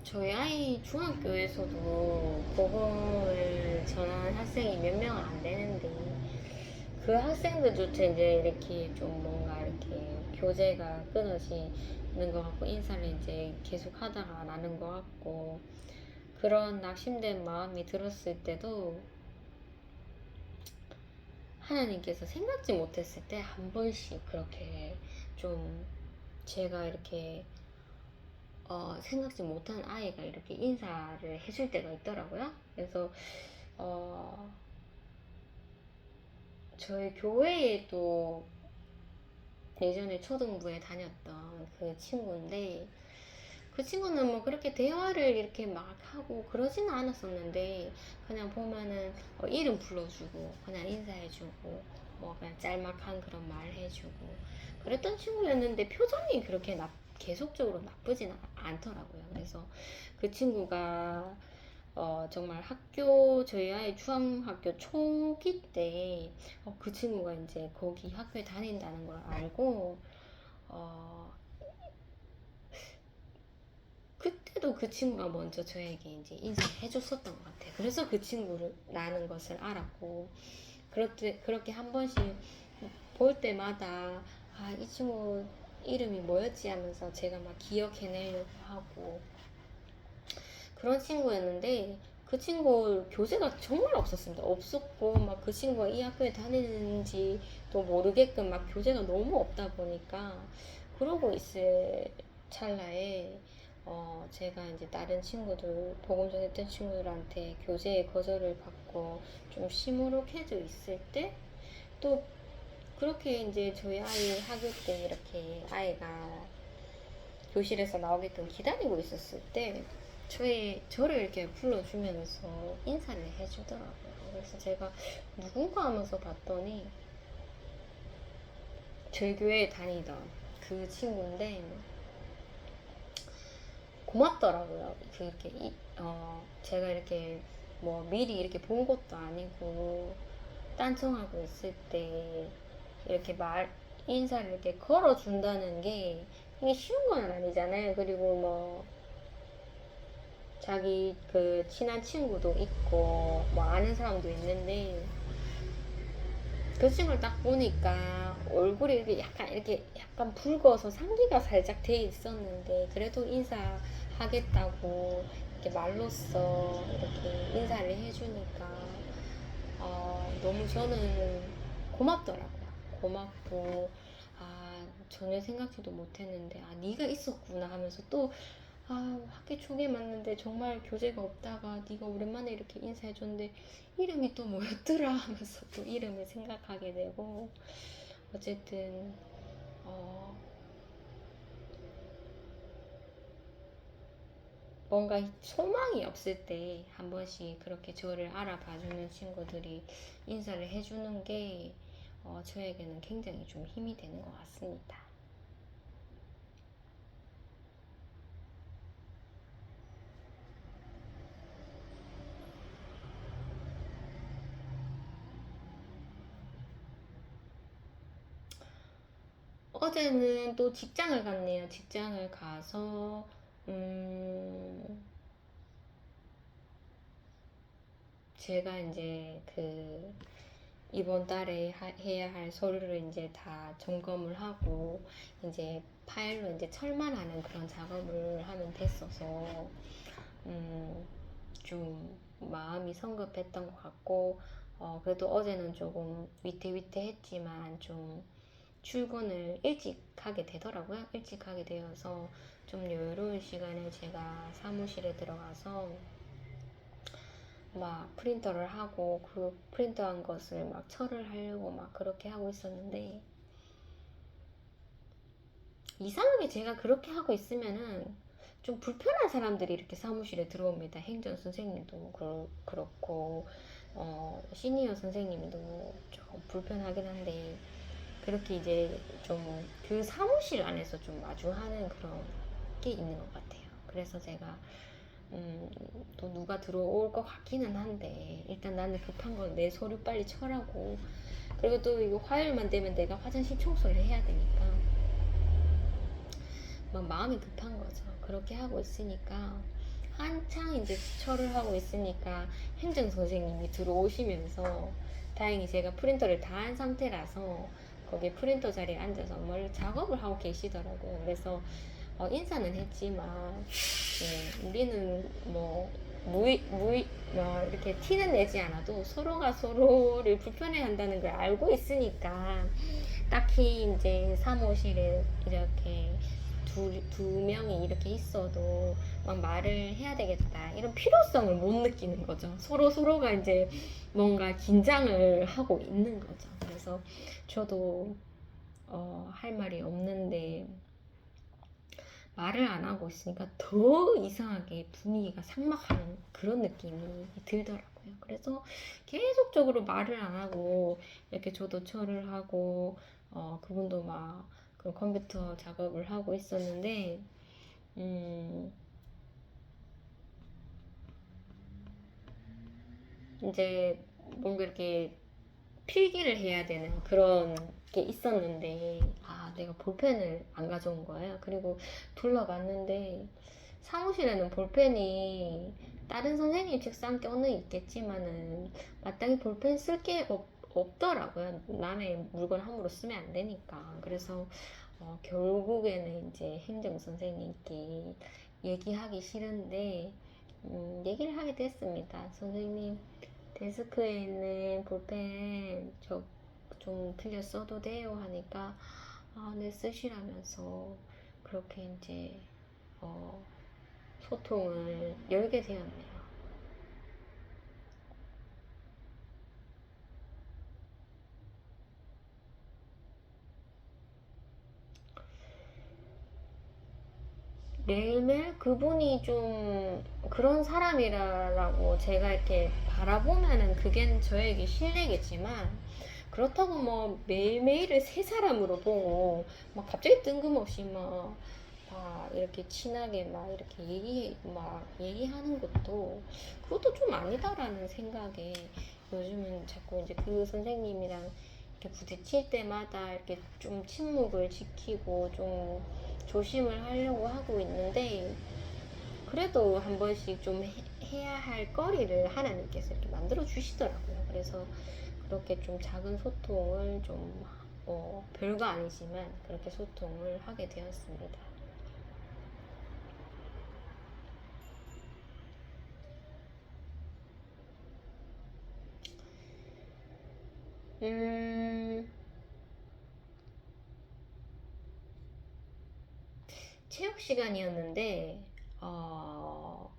저희 아이 중학교에서도 복음을 전하는 학생이 몇 명 안 되는데, 그 학생들조차 이제 이렇게 좀 뭔가 이렇게 교제가 끊어지는 것 같고, 인사를 이제 계속 하다가 나는 것 같고, 그런 낙심된 마음이 들었을 때도 하나님께서 생각지 못했을 때 한 번씩 그렇게 좀 제가 이렇게 생각지 못한 아이가 이렇게 인사를 해줄 때가 있더라고요. 그래서 어, 저희 교회에 또 예전에 초등부에 다녔던 그 친구인데, 그 친구는 뭐 그렇게 대화를 이렇게 막 하고 그러지는 않았었는데, 그냥 보면은 이름 불러주고 그냥 인사해주고 뭐 그냥 짤막한 그런 말 해주고 그랬던 친구였는데, 표정이 그렇게 계속적으로 나쁘진 않더라고요. 그래서 그 친구가 정말 저희 아이 중학교 초기 때 그 친구가 이제 거기 학교에 다닌다는 걸 알고, 어, 그때도 그 친구가 먼저 저에게 이제 인사해 줬었던 것 같아요. 그래서 그 친구를 라는 것을 알았고, 그렇게 한 번씩 볼 때마다 이 친구 이름이 뭐였지 하면서 제가 막 기억해내려고 하고 그런 친구였는데, 그 친구 교재가 정말 없었습니다. 없었고 막 그 친구가 이 학교에 다니는지도 모르게끔 막 교재가 너무 없다 보니까 그러고 있을 찰나에 제가 이제 다른 친구들, 보금 전했던 친구들한테 교재에 거절을 받고 좀 시무룩해져 있을 때, 또 그렇게 이제 저희 아이 학교 때 이렇게 아이가 교실에서 나오게끔 기다리고 있었을 때, 저를 이렇게 불러주면서 인사를 해주더라고요. 그래서 제가 누군가 하면서 봤더니 저희 교회에 다니던 그 친구인데, 고맙더라고요. 제가 이렇게 뭐 미리 이렇게 본 것도 아니고 딴청하고 있을 때 이렇게 인사를 이렇게 걸어준다는 게 이게 쉬운 건 아니잖아요. 그리고 뭐 자기 그 친한 친구도 있고 뭐 아는 사람도 있는데, 그 친구를 딱 보니까 얼굴이 이렇게 약간 붉어서 상기가 살짝 돼 있었는데, 그래도 인사하겠다고 이렇게 말로써 이렇게 인사를 해주니까 너무 저는 고맙더라고요. 고맙고, 전혀 생각지도 못했는데 네가 있었구나 하면서, 또 학기 초기에 만났는데 정말 교재가 없다가 네가 오랜만에 이렇게 인사해줬는데 이름이 또 뭐였더라 하면서 또 이름을 생각하게 되고, 어쨌든 뭔가 소망이 없을 때 한 번씩 그렇게 저를 알아봐주는 친구들이 인사를 해주는 게 저에게는 굉장히 좀 힘이 되는 것 같습니다. 어제는 또 직장을 갔네요. 직장을 가서 제가 이제 이번 달에 해야 할 서류를 이제 다 점검을 하고 이제 파일로 이제 철만하는 그런 작업을 하면 됐어서 좀 마음이 성급했던 것 같고, 그래도 어제는 조금 위태위태했지만 좀 출근을 일찍 하게 되더라고요. 일찍 하게 되어서 좀 여유로운 시간에 제가 사무실에 들어가서 막 프린터를 하고, 그 프린터한 것을 막 철을 하려고 막 그렇게 하고 있었는데, 이상하게 제가 그렇게 하고 있으면은 좀 불편한 사람들이 이렇게 사무실에 들어옵니다. 행정 선생님도 그렇고 시니어 선생님도 좀 불편하긴 한데, 그렇게 이제 좀 그 사무실 안에서 좀 마주하는 그런 게 있는 것 같아요. 그래서 제가 또 누가 들어올 것 같기는 한데, 일단 나는 급한 건 내 서류 빨리 철하고, 그리고 또 이거 화요일만 되면 내가 화장실 청소를 해야 되니까 막 마음이 급한 거죠. 그렇게 하고 있으니까 한창 이제 철을 하고 있으니까 행정 선생님이 들어오시면서, 다행히 제가 프린터를 다 한 상태라서 거기 프린터 자리에 앉아서 뭘 작업을 하고 계시더라고요. 그래서 인사는 했지만, 우리는 뭐 이렇게 티는 내지 않아도 서로가 서로를 불편해 한다는 걸 알고 있으니까, 딱히 이제 사무실에 이렇게 두 명이 이렇게 있어도 막 말을 해야 되겠다 이런 필요성을 못 느끼는 거죠. 서로가 이제 뭔가 긴장을 하고 있는 거죠. 그래서 저도 할 말이 없는데 말을 안 하고 있으니까 더 이상하게 분위기가 삭막하는 그런 느낌이 들더라고요. 그래서 계속적으로 말을 안 하고 이렇게 저도 철을 하고, 그분도 막 그 컴퓨터 작업을 하고 있었는데, 이제 뭔가 이렇게 필기를 해야 되는 그런 게 있었는데, 내가 볼펜을 안 가져온 거예요. 그리고 둘러봤는데 사무실에는 볼펜이 다른 선생님 책상 껴는 있겠지만은 마땅히 볼펜 쓸 게 없더라고요. 남의 물건 함부로 쓰면 안 되니까. 그래서 결국에는 이제 행정 선생님께 얘기하기 싫은데 얘기를 하게 됐습니다. 선생님, 데스크에 있는 볼펜 저 좀 빌려 써도 돼요? 하니까 네, 쓰시라면서 그렇게 이제 소통을 열게 되었네요. 매일매일 그분이 좀 그런 사람이라고 제가 이렇게 바라보면은 그게 저에게 실례겠지만, 그렇다고 뭐 매일매일을 새 사람으로 보고 막 갑자기 뜬금없이 막 이렇게 친하게 막 이렇게 얘기하는 그것도 좀 아니다라는 생각에 요즘은 자꾸 이제 그 선생님이랑 이렇게 부딪힐 때마다 이렇게 좀 침묵을 지키고 좀 조심을 하려고 하고 있는데, 그래도 한 번씩 좀 해야 할 거리를 하나님께서 이렇게 만들어 주시더라고요. 그래서 그렇게 좀 작은 소통을 좀 별거 아니지만 그렇게 소통을 하게 되었습니다. 음, 체육 시간이었는데, 어,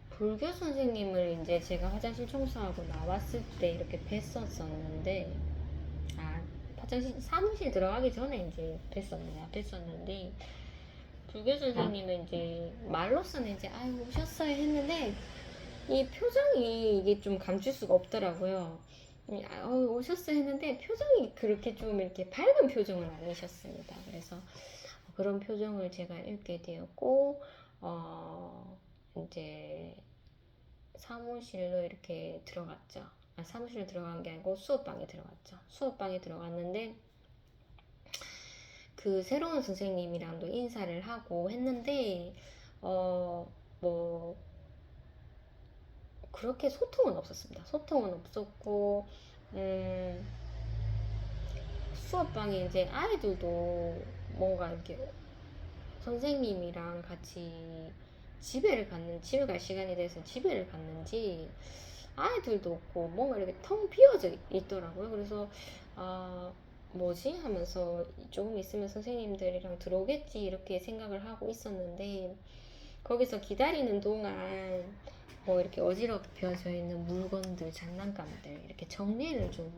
불교 선생님을 이제 제가 화장실 청소하고 나왔을 때 이렇게 뵀었었는데, 아, 화장실, 사무실 들어가기 전에 이제 뵀었는데, 불교 선생님은 이제 말로서는 이제, 아유, 오셨어요 했는데, 이 표정이 이게 좀 감출 수가 없더라고요. 오셨어요 했는데 표정이 그렇게 좀 이렇게 밝은 표정은 아니셨습니다. 그래서 그런 표정을 제가 읽게 되었고, 이제 사무실로 이렇게 들어갔죠. 사무실로 들어간 게 아니고 수업방에 들어갔죠. 수업방에 들어갔는데 그 새로운 선생님이랑도 인사를 하고 했는데, 뭐 그렇게 소통은 없었습니다. 소통은 없었고, 음, 수업방에 이제 아이들도 뭔가 이렇게 선생님이랑 같이 집에 갈 시간이 돼서 집에를 갔는지 아이들도 없고 뭔가 이렇게 텅 비어져 있더라고요. 그래서 아, 뭐지? 하면서 조금 있으면 선생님들이랑 들어오겠지 이렇게 생각을 하고 있었는데, 거기서 기다리는 동안 뭐 이렇게 어지럽혀져 있는 물건들, 장난감들 이렇게 정리를 좀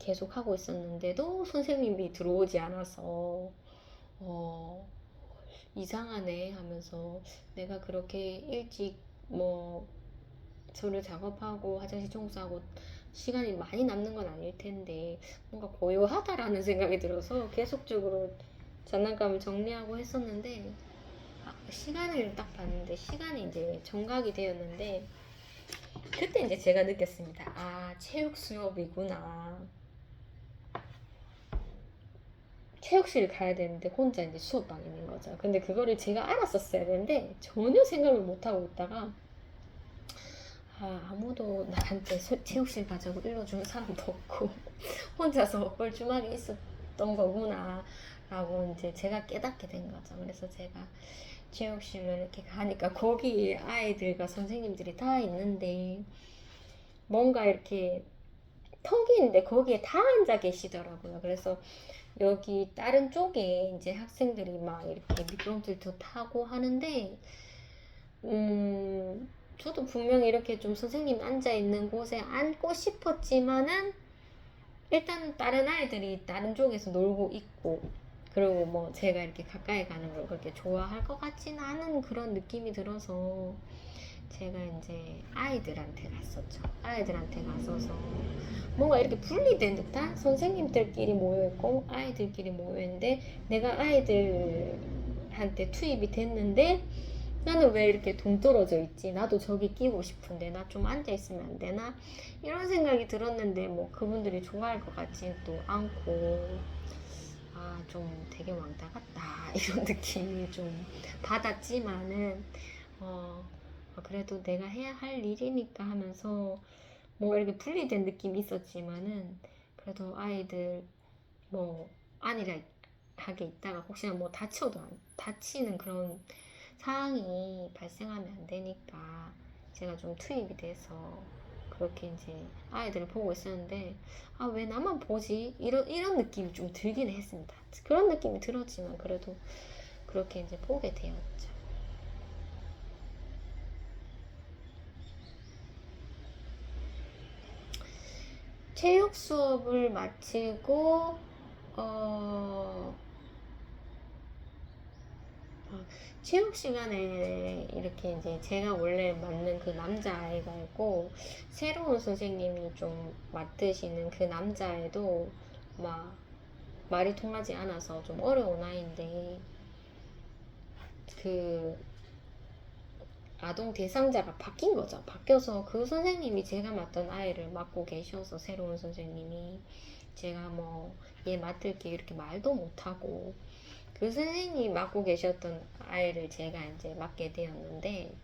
계속 하고 있었는데도 선생님이 들어오지 않아서 어, 이상하네 하면서, 내가 그렇게 일찍 뭐 서류 작업하고 화장실 청소하고 시간이 많이 남는 건 아닐 텐데 뭔가 고요하다라는 생각이 들어서 계속적으로 장난감을 정리하고 했었는데, 시간을 딱 봤는데 시간이 이제 정각이 되었는데, 그때 이제 제가 느꼈습니다. 아, 체육 수업이구나. 체육실 가야 되는데 혼자 이제 수업방에 있는 거죠. 근데 그거를 제가 알았었어야 되는데 전혀 생각을 못 하고 있다가, 아무도 나한테 체육실 가자고 일러주는 사람도 없고 혼자서 뻘쭘하게 있었던 거구나 라고 이제 제가 깨닫게 된 거죠. 그래서 제가 체육실로 이렇게 가니까 거기 아이들과 선생님들이 다 있는데 뭔가 이렇게 턱이 있는데 거기에 다 앉아 계시더라고요. 그래서 여기 다른 쪽에 이제 학생들이 막 이렇게 미끄럼틀도 타고 하는데, 저도 분명히 이렇게 좀 선생님 앉아 있는 곳에 앉고 싶었지만은 일단 다른 아이들이 다른 쪽에서 놀고 있고, 그리고 뭐 제가 이렇게 가까이 가는 걸 그렇게 좋아할 것 같지는 않은 그런 느낌이 들어서 제가 이제 아이들한테 갔었죠. 아이들한테 가서서 뭔가 이렇게 분리된 듯한, 선생님들끼리 모여있고 아이들끼리 모여있는데 내가 아이들한테 투입이 됐는데 나는 왜 이렇게 동떨어져 있지? 나도 저기 끼고 싶은데 나 좀 앉아있으면 안 되나? 이런 생각이 들었는데 뭐 그분들이 좋아할 것 같지는 또 않고, 좀 되게 왕따 같다 이런 느낌이 좀 받았지만은, 어, 그래도 내가 해야 할 일이니까 하면서 뭐 이렇게 분리된 느낌이 있었지만은, 그래도 아이들 뭐 안일하게 있다가 혹시나 뭐 다치는 그런 상황이 발생하면 안 되니까 제가 좀 투입이 돼서 그렇게 이제 아이들을 보고 있었는데, 아, 왜 나만 보지? 이런 느낌이 좀 들긴 했습니다. 그런 느낌이 들었지만 그래도 그렇게 이제 보게 되었죠. 체육 수업을 마치고 어, 체육 시간에 이렇게 이제 제가 원래 맡는 그 남자아이가 있고, 새로운 선생님이 좀 맡으시는 그 남자애도 막 말이 통하지 않아서 좀 어려운 아이인데, 그 아동 대상자가 바뀐 거죠. 바뀌어서 그 선생님이 제가 맡던 아이를 맡고 계셔서, 새로운 선생님이 제가 뭐 얘 맡을게 이렇게 말도 못하고, 그 선생님이 맡고 계셨던 아이를 제가 이제 맡게 되었는데,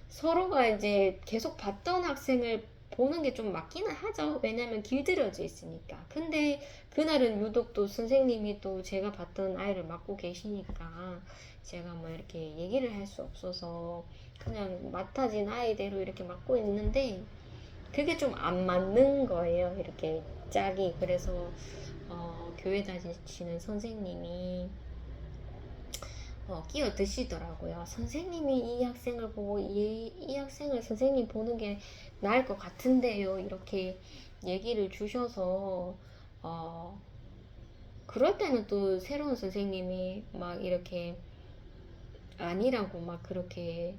서로가 이제 계속 봤던 학생을 보는 게 좀 맞기는 하죠. 왜냐면 길들여져 있으니까. 근데 그날은 유독 또 선생님이 또 제가 봤던 아이를 맡고 계시니까 제가 뭐 이렇게 얘기를 할 수 없어서 그냥 맡아진 아이대로 이렇게 맡고 있는데, 그게 좀 안 맞는 거예요. 이렇게 짝이. 그래서 교회 다니시는 선생님이 끼어드시더라고요. 선생님이 이 학생을 보고 이 학생을 선생님 보는 게 나을 것 같은데요. 이렇게 얘기를 주셔서 그럴 때는 또 새로운 선생님이 막 이렇게 아니라고 막 그렇게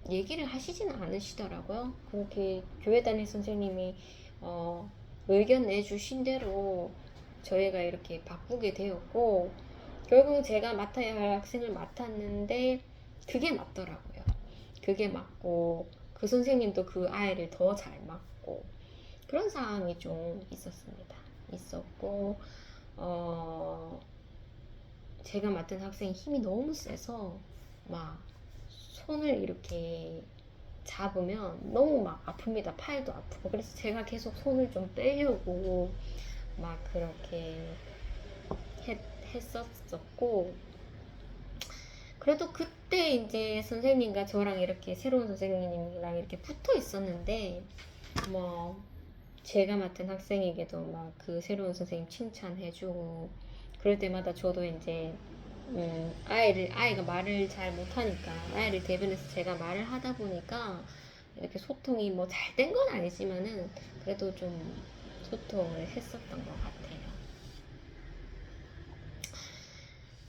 얘기를 하시지는 않으시더라고요. 그렇게 교회 다닐 선생님이 의견 내주신 대로 저희가 이렇게 바꾸게 되었고, 결국 제가 맡아야 할 학생을 맡았는데 그게 맞더라고요. 그게 맞고 그 선생님도 그 아이를 더 잘 맞고, 그런 상황이 좀 있었습니다. 있었고 제가 맡은 학생이 힘이 너무 세서 막 손을 이렇게 잡으면 너무 막 아픕니다. 팔도 아프고. 그래서 제가 계속 손을 좀 빼려고 막 그렇게 했었고, 그래도 그때 이제 선생님과 저랑 이렇게 새로운 선생님이랑 이렇게 붙어 있었는데, 뭐 제가 맡은 학생에게도 막 그 새로운 선생님 칭찬해주고, 그럴 때마다 저도 이제 아이가 말을 잘 못하니까 아이를 대변해서 제가 말을 하다 보니까 이렇게 소통이 뭐 잘 된 건 아니지만은 그래도 좀 소통을 했었던 것 같아요.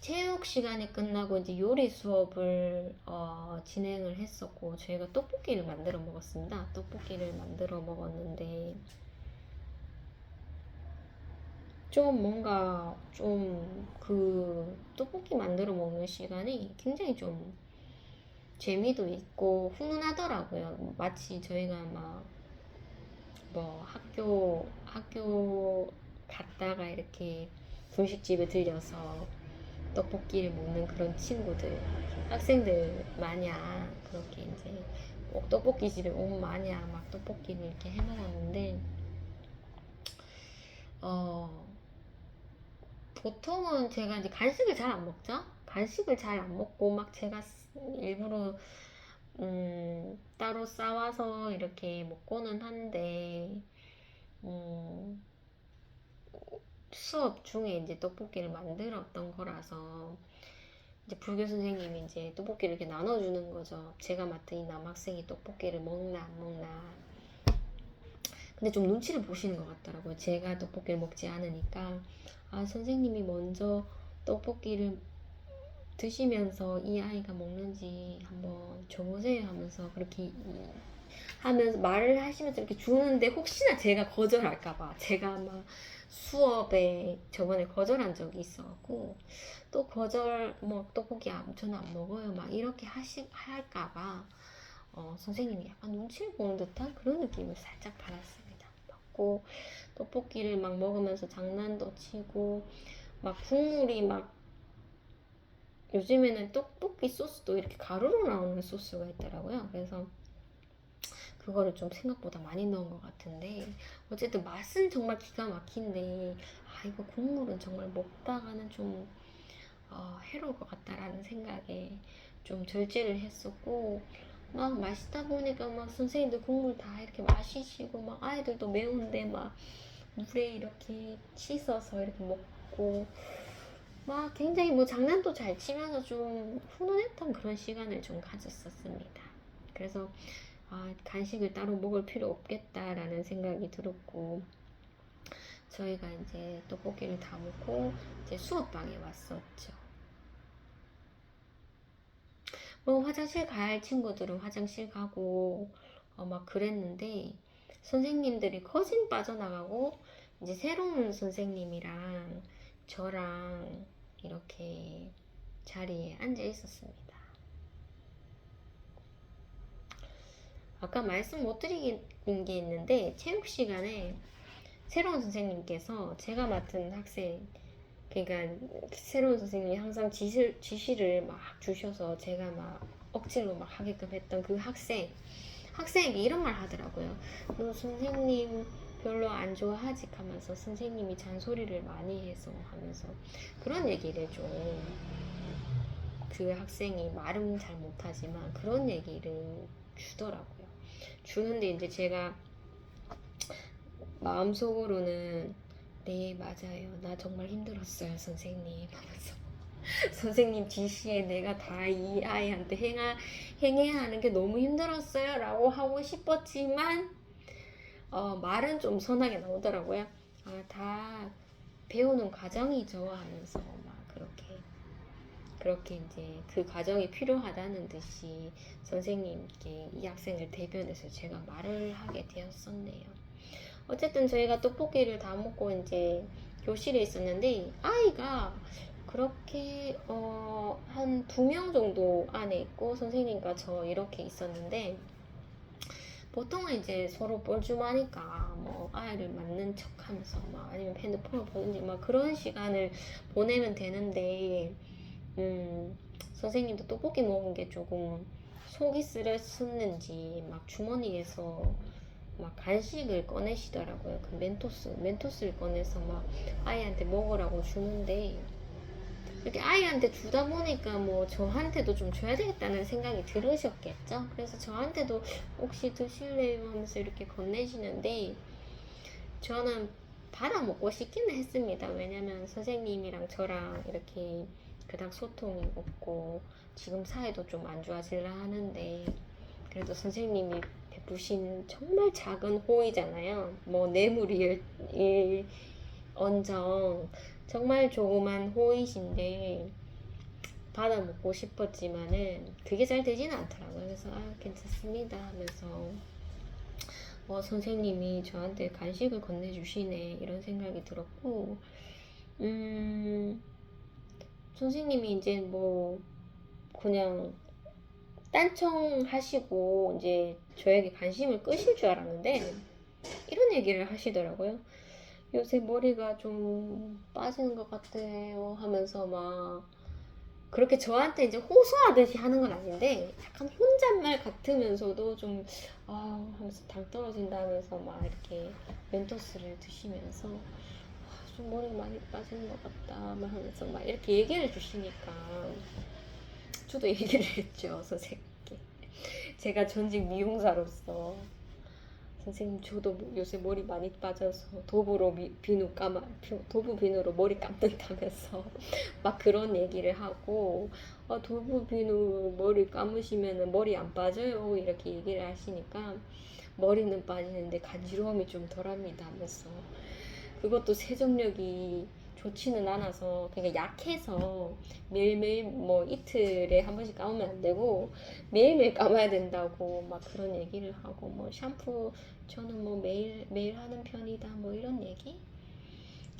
체육 시간이 끝나고 이제 요리 수업을 진행을 했었고, 저희가 떡볶이를 만들어 먹었습니다. 떡볶이를 만들어 먹었는데 좀 뭔가 좀 그 떡볶이 만들어 먹는 시간이 굉장히 좀 재미도 있고 훈훈하더라고요. 마치 저희가 막 뭐 학교 갔다가 이렇게 분식집에 들려서 떡볶이를 먹는 그런 친구들, 학생들 마냥 그렇게 이제 꼭 떡볶이 집에 온 마냥 막 떡볶이를 이렇게 해 먹었는데, 보통은 제가 이제 간식을 잘 안 먹죠. 간식을 잘 안 먹고 막 제가 일부러 따로 싸와서 이렇게 먹고는 한데, 음, 수업 중에 이제 떡볶이를 만들었던 거라서 이제 불교 선생님이 이제 떡볶이를 이렇게 나눠주는 거죠. 제가 맡은 이 남학생이 떡볶이를 먹나 안 먹나. 근데 좀 눈치를 보시는 것 같더라고요. 제가 떡볶이를 먹지 않으니까, 아, 선생님이 먼저 떡볶이를 드시면서 이 아이가 먹는지 한번 줘보세요 하면서 그렇게 하면서 말을 하시면서 이렇게 주는데, 혹시나 제가 거절할까봐, 제가 막 수업에 저번에 거절한 적이 있어갖고, 또 뭐 떡볶이 저는 안 먹어요 막 이렇게 할까봐 선생님이 약간 눈치를 보는 듯한 그런 느낌을 살짝 받았습니다. 받고 떡볶이를 막 먹으면서 장난도 치고, 막 국물이 막, 요즘에는 떡볶이 소스도 이렇게 가루로 나오는 소스가 있더라고요. 그래서 그거를 좀 생각보다 많이 넣은 것 같은데, 어쨌든 맛은 정말 기가 막힌데, 아, 이거 국물은 정말 먹다가는 좀 해로울 것 같다라는 생각에 좀 절제를 했었고, 막 마시다 보니까 막 선생님들 국물 다 이렇게 마시시고 막 아이들도 매운데 막 물에 이렇게 씻어서 이렇게 먹고 막 굉장히 뭐 장난도 잘 치면서 좀 훈훈했던 그런 시간을 좀 가졌었습니다. 그래서 간식을 따로 먹을 필요 없겠다라는 생각이 들었고 저희가 이제 떡볶이를 다 먹고 이제 수업방에 왔었죠. 뭐 화장실 갈 친구들은 화장실 가고 막 그랬는데 선생님들이 거진 빠져나가고 이제 새로운 선생님이랑 저랑 이렇게 자리에 앉아 있었습니다. 아까 말씀 못 드린 게 있는데 체육 시간에 새로운 선생님께서 제가 맡은 학생 그러니까 새로운 선생님이 항상 지시를 막 주셔서 제가 막 억지로 막 하게끔 했던 그 학생에게 이런 말 하더라고요. 너 선생님 별로 안 좋아하지 하면서 선생님이 잔소리를 많이 해서 하면서 그런 얘기를 좀 그 학생이 말은 잘 못하지만 그런 얘기를 주더라고요. 주는데 이제 제가 마음속으로는 네 맞아요 나 정말 힘들었어요 선생님 하면서 선생님 지시에 내가 다 이 아이한테 행해야 하는 게 너무 힘들었어요 라고 하고 싶었지만 말은 좀 선하게 나오더라고요. 다 배우는 과정이죠 하면서 막 그렇게 이제 그 과정이 필요하다는 듯이 선생님께 이 학생을 대변해서 제가 말을 하게 되었었네요. 어쨌든 저희가 떡볶이를 다 먹고 이제 교실에 있었는데 아이가 그렇게 한 2명 정도 안에 있고 선생님과 저 이렇게 있었는데 보통은 이제 서로 뻘쭘하니까 뭐 아이를 맞는 척하면서 막 아니면 핸드폰을 보든지 막 그런 시간을 보내면 되는데 선생님도 떡볶이 먹은 게 조금 속이 쓰렸었는지 막 주머니에서 막 간식을 꺼내시더라고요. 그 멘토스를 꺼내서 막 아이한테 먹으라고 주는데 이렇게 아이한테 주다 보니까 뭐 저한테도 좀 줘야 되겠다는 생각이 들으셨겠죠. 그래서 저한테도 혹시 드실래요 하면서 이렇게 건네시는데 저는 받아 먹고 싶기는 했습니다. 왜냐면 선생님이랑 저랑 이렇게 그닥 소통이 없고 지금 사이도 좀 안 좋아질라 하는데 그래도 선생님이 베푸신 정말 작은 호의잖아요. 뭐 뇌물이 언정 정말 조그만 호의신데 받아 먹고 싶었지만은 그게 잘 되지는 않더라고요. 그래서 괜찮습니다 하면서 선생님이 저한테 간식을 건네주시네 이런 생각이 들었고 선생님이 이제 뭐 그냥 딴청 하시고 이제 저에게 관심을 끄실 줄 알았는데 이런 얘기를 하시더라고요. 요새 머리가 좀 빠지는 것 같아요 하면서 막 그렇게 저한테 이제 호소하듯이 하는 건 아닌데 약간 혼잣말 같으면서도 좀 하면서 당 떨어진다 하면서 막 이렇게 멘토스를 드시면서 좀 머리가 많이 빠지는 것 같다 막 하면서 막 이렇게 얘기를 주시니까 저도 얘기를 했죠 선생님께. 제가 전직 미용사로서 선생님 저도 요새 머리 많이 빠져서 도부 비누로 머리 감는다면서 막 그런 얘기를 하고 도부 비누 머리 감으시면 머리 안 빠져요 이렇게 얘기를 하시니까 머리는 빠지는데 간지러움이 좀 덜합니다 하면서 그것도 세정력이 좋지는 않아서 그러니까 약해서 매일매일 뭐 이틀에 한 번씩 감으면 안 되고 매일매일 감아야 된다고 막 그런 얘기를 하고 뭐 샴푸 저는 뭐 매일 하는 편이다 뭐 이런 얘기.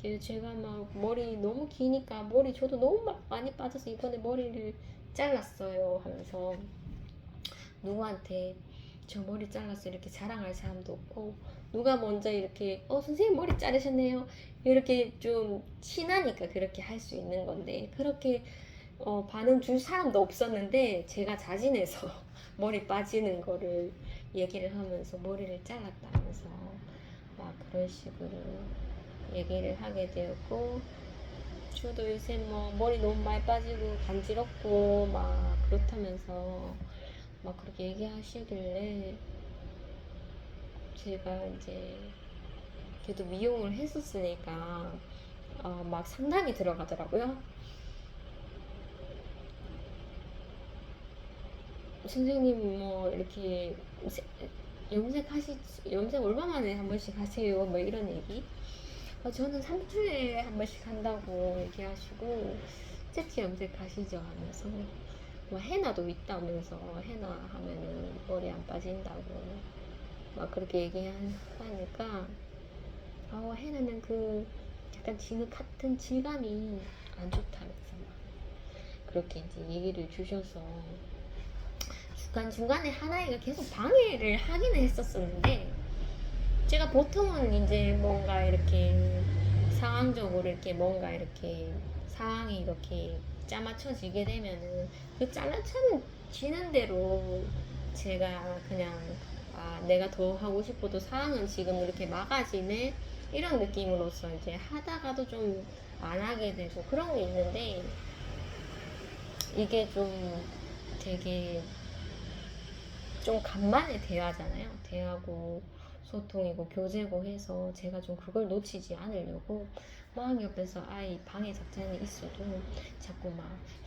그래서 제가 막 머리 너무 기니까 머리 저도 너무 막 많이 빠져서 이번에 머리를 잘랐어요 하면서 누구한테 저 머리 잘랐어 이렇게 자랑할 사람도 없고 누가 먼저 이렇게 선생님 머리 자르셨네요 이렇게 좀 친하니까 그렇게 할 수 있는 건데 그렇게 반응 줄 사람도 없었는데 제가 자진해서 머리 빠지는 거를 얘기를 하면서 머리를 잘랐다면서 막 그런 식으로 얘기를 하게 되었고 저도 요새 뭐 머리 너무 많이 빠지고 간지럽고 막 그렇다면서 막 그렇게 얘기하시길래 제가 이제 그래도 미용을 했었으니까 막 상담이 들어가더라고요. 선생님 뭐 이렇게 염색 얼마 만에 한 번씩 하세요? 뭐 이런 얘기. 저는 3주에 한 번씩 한다고 얘기하시고 세치 염색하시죠 하면서 뭐 해나도 있다면서 해나 하면은 머리 안 빠진다고 막 그렇게 얘기하니까 해나는 그 약간 진흙 같은 질감이 안 좋다면서 막 그렇게 이제 얘기를 주셔서 중간중간에 하나이가 계속 방해를 하기는 했었었는데 제가 보통은 이제 뭔가 이렇게 상황적으로 이렇게 뭔가 이렇게 상황이 이렇게 짜맞춰지게 되면은 그 짜맞춰지는 대로 제가 그냥 내가 더 하고 싶어도 상황은 지금 이렇게 막아지네 이런 느낌으로서 이제 하다가도 좀 안 하게 되고 그런 게 있는데 이게 좀 되게 좀 간만에 대화잖아요. 대화고 소통이고 교제고 해서 제가 좀 그걸 놓치지 않으려고 막 옆에서 아이 방해 작전이 있어도 자꾸 막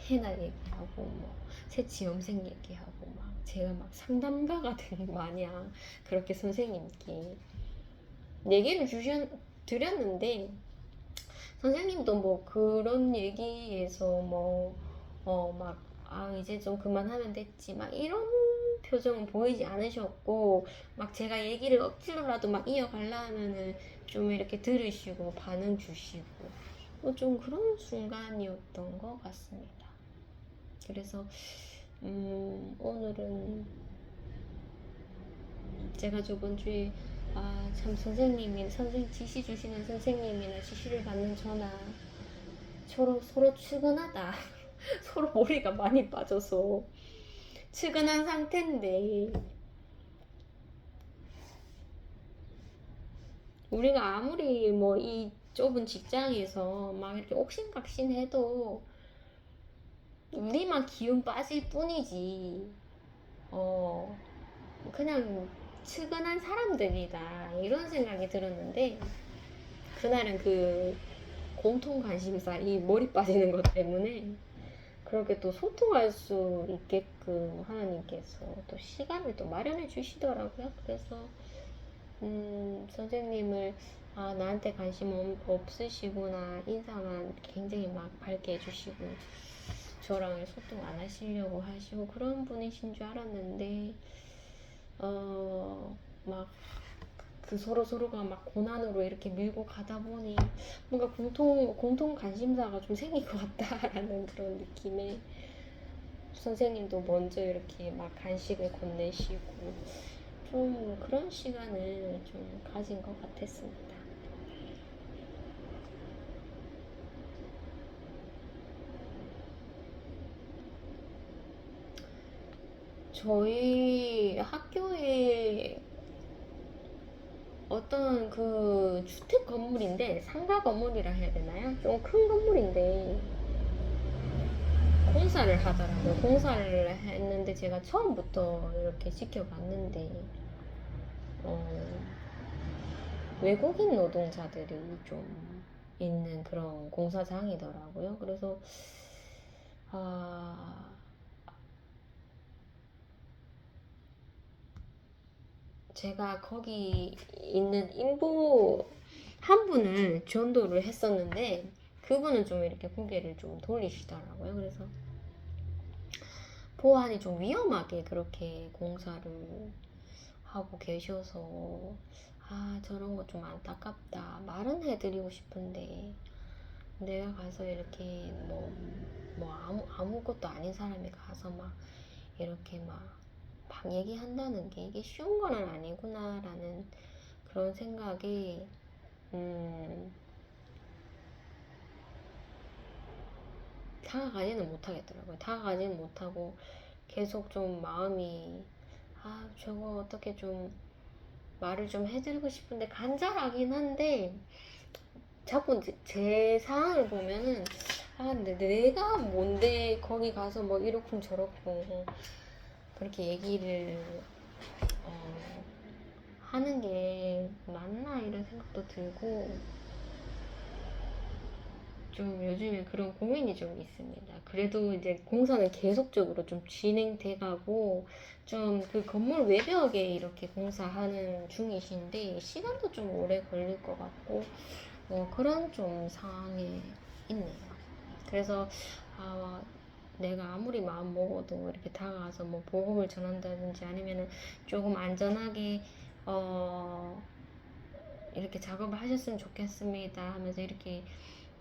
해나 얘기하고 뭐 새치 염색 얘기하고 막 제가 막 상담가가 된 마냥 그렇게 선생님께 얘기를 드렸는데 선생님도 뭐 그런 얘기에서 이제 좀 그만하면 됐지 막 이런 표정은 보이지 않으셨고 막 제가 얘기를 억지로라도 막 이어가려 하면은 좀 이렇게 들으시고 반응 주시고 좀 그런 순간이었던 것 같습니다. 그래서 오늘은 제가 저번 주에 참 지시 주시는 선생님이나 지시를 받는 저나 서로 측은하다. 서로 머리가 많이 빠져서 측은한 상태인데 우리가 아무리 뭐 이 좁은 직장에서 막 이렇게 옥신각신해도 우리만 기운 빠질 뿐이지 그냥 측은한 사람들이다 이런 생각이 들었는데 그날은 그 공통 관심사 이 머리 빠지는 것 때문에 그렇게 또 소통할 수 있게끔 하나님께서 또 시간을 또 마련해 주시더라고요. 그래서 선생님을 나한테 관심 없으시구나 인사만 굉장히 막 밝게 해주시고 저랑 소통 안 하시려고 하시고 그런 분이신 줄 알았는데 막 그 서로가 막 고난으로 이렇게 밀고 가다 보니 뭔가 공통 관심사가 좀 생긴 것 같다라는 그런 느낌에 선생님도 먼저 이렇게 막 간식을 건네시고 좀 그런 시간을 좀 가진 것 같았습니다. 저희 학교에 어떤 그 주택 건물인데 상가 건물이라 해야 되나요? 좀 큰 건물인데 공사를 하더라고요. 공사를 했는데 제가 처음부터 이렇게 지켜봤는데 외국인 노동자들이 좀 있는 그런 공사장이더라고요. 그래서 제가 거기 있는 인부 한 분을 전도를 했었는데 그분은 좀 이렇게 고개를 좀 돌리시더라고요. 그래서 보안이 좀 위험하게 그렇게 공사를 하고 계셔서 저런 거 좀 안타깝다 말은 해드리고 싶은데 내가 가서 이렇게 아무것도 아닌 사람이 가서 막 이렇게 막 얘기한다는 게 이게 쉬운 거는 아니구나라는 그런 생각이 다가가지는 못하겠더라고요. 다가가지는 못하고 계속 좀 마음이 저거 어떻게 좀 말을 좀 해드리고 싶은데 간절하긴 한데 자꾸 제 상황을 보면은 근데 내가 뭔데 거기 가서 뭐 이러쿵 저러쿵 그렇게 얘기를 하는 게 맞나 이런 생각도 들고 좀 요즘에 그런 고민이 좀 있습니다. 그래도 이제 공사는 계속적으로 좀 진행돼 가고 좀 그 건물 외벽에 이렇게 공사하는 중이신데 시간도 좀 오래 걸릴 것 같고 그런 좀 상황에 있네요. 그래서 내가 아무리 마음 먹어도 이렇게 다가가서 뭐 보험을 전한다든지 아니면은 조금 안전하게 이렇게 작업을 하셨으면 좋겠습니다 하면서 이렇게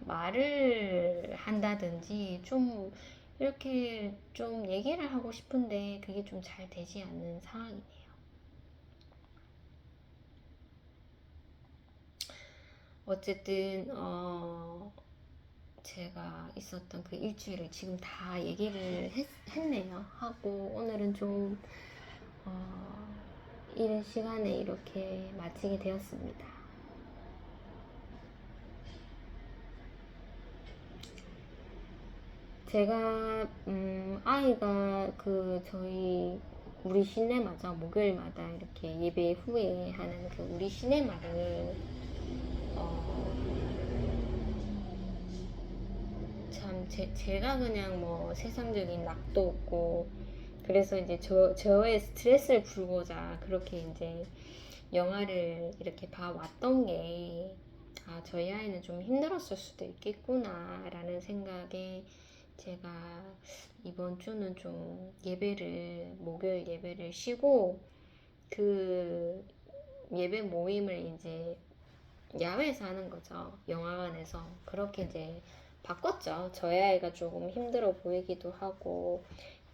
말을 한다든지 좀 이렇게 좀 얘기를 하고 싶은데 그게 좀 잘 되지 않는 상황이네요. 어쨌든 제가 있었던 그 일주일을 지금 다 얘기를 했네요. 하고 오늘은 좀 이른 시간에 이렇게 마치게 되었습니다. 제가 아이가 저희 우리 시내마다 목요일마다 이렇게 예배 후에 하는 그 우리 시내마를 참 제가 그냥 뭐 세상적인 낙도 없고 그래서 이제 저의 스트레스를 풀고자 그렇게 이제 영화를 이렇게 봐왔던 게 저희 아이는 좀 힘들었을 수도 있겠구나 라는 생각에 제가 이번 주는 좀 목요일 예배를 쉬고 그 예배 모임을 이제 야외에서 하는 거죠. 영화관에서. 그렇게 이제 바꿨죠. 저희 아이가 조금 힘들어 보이기도 하고,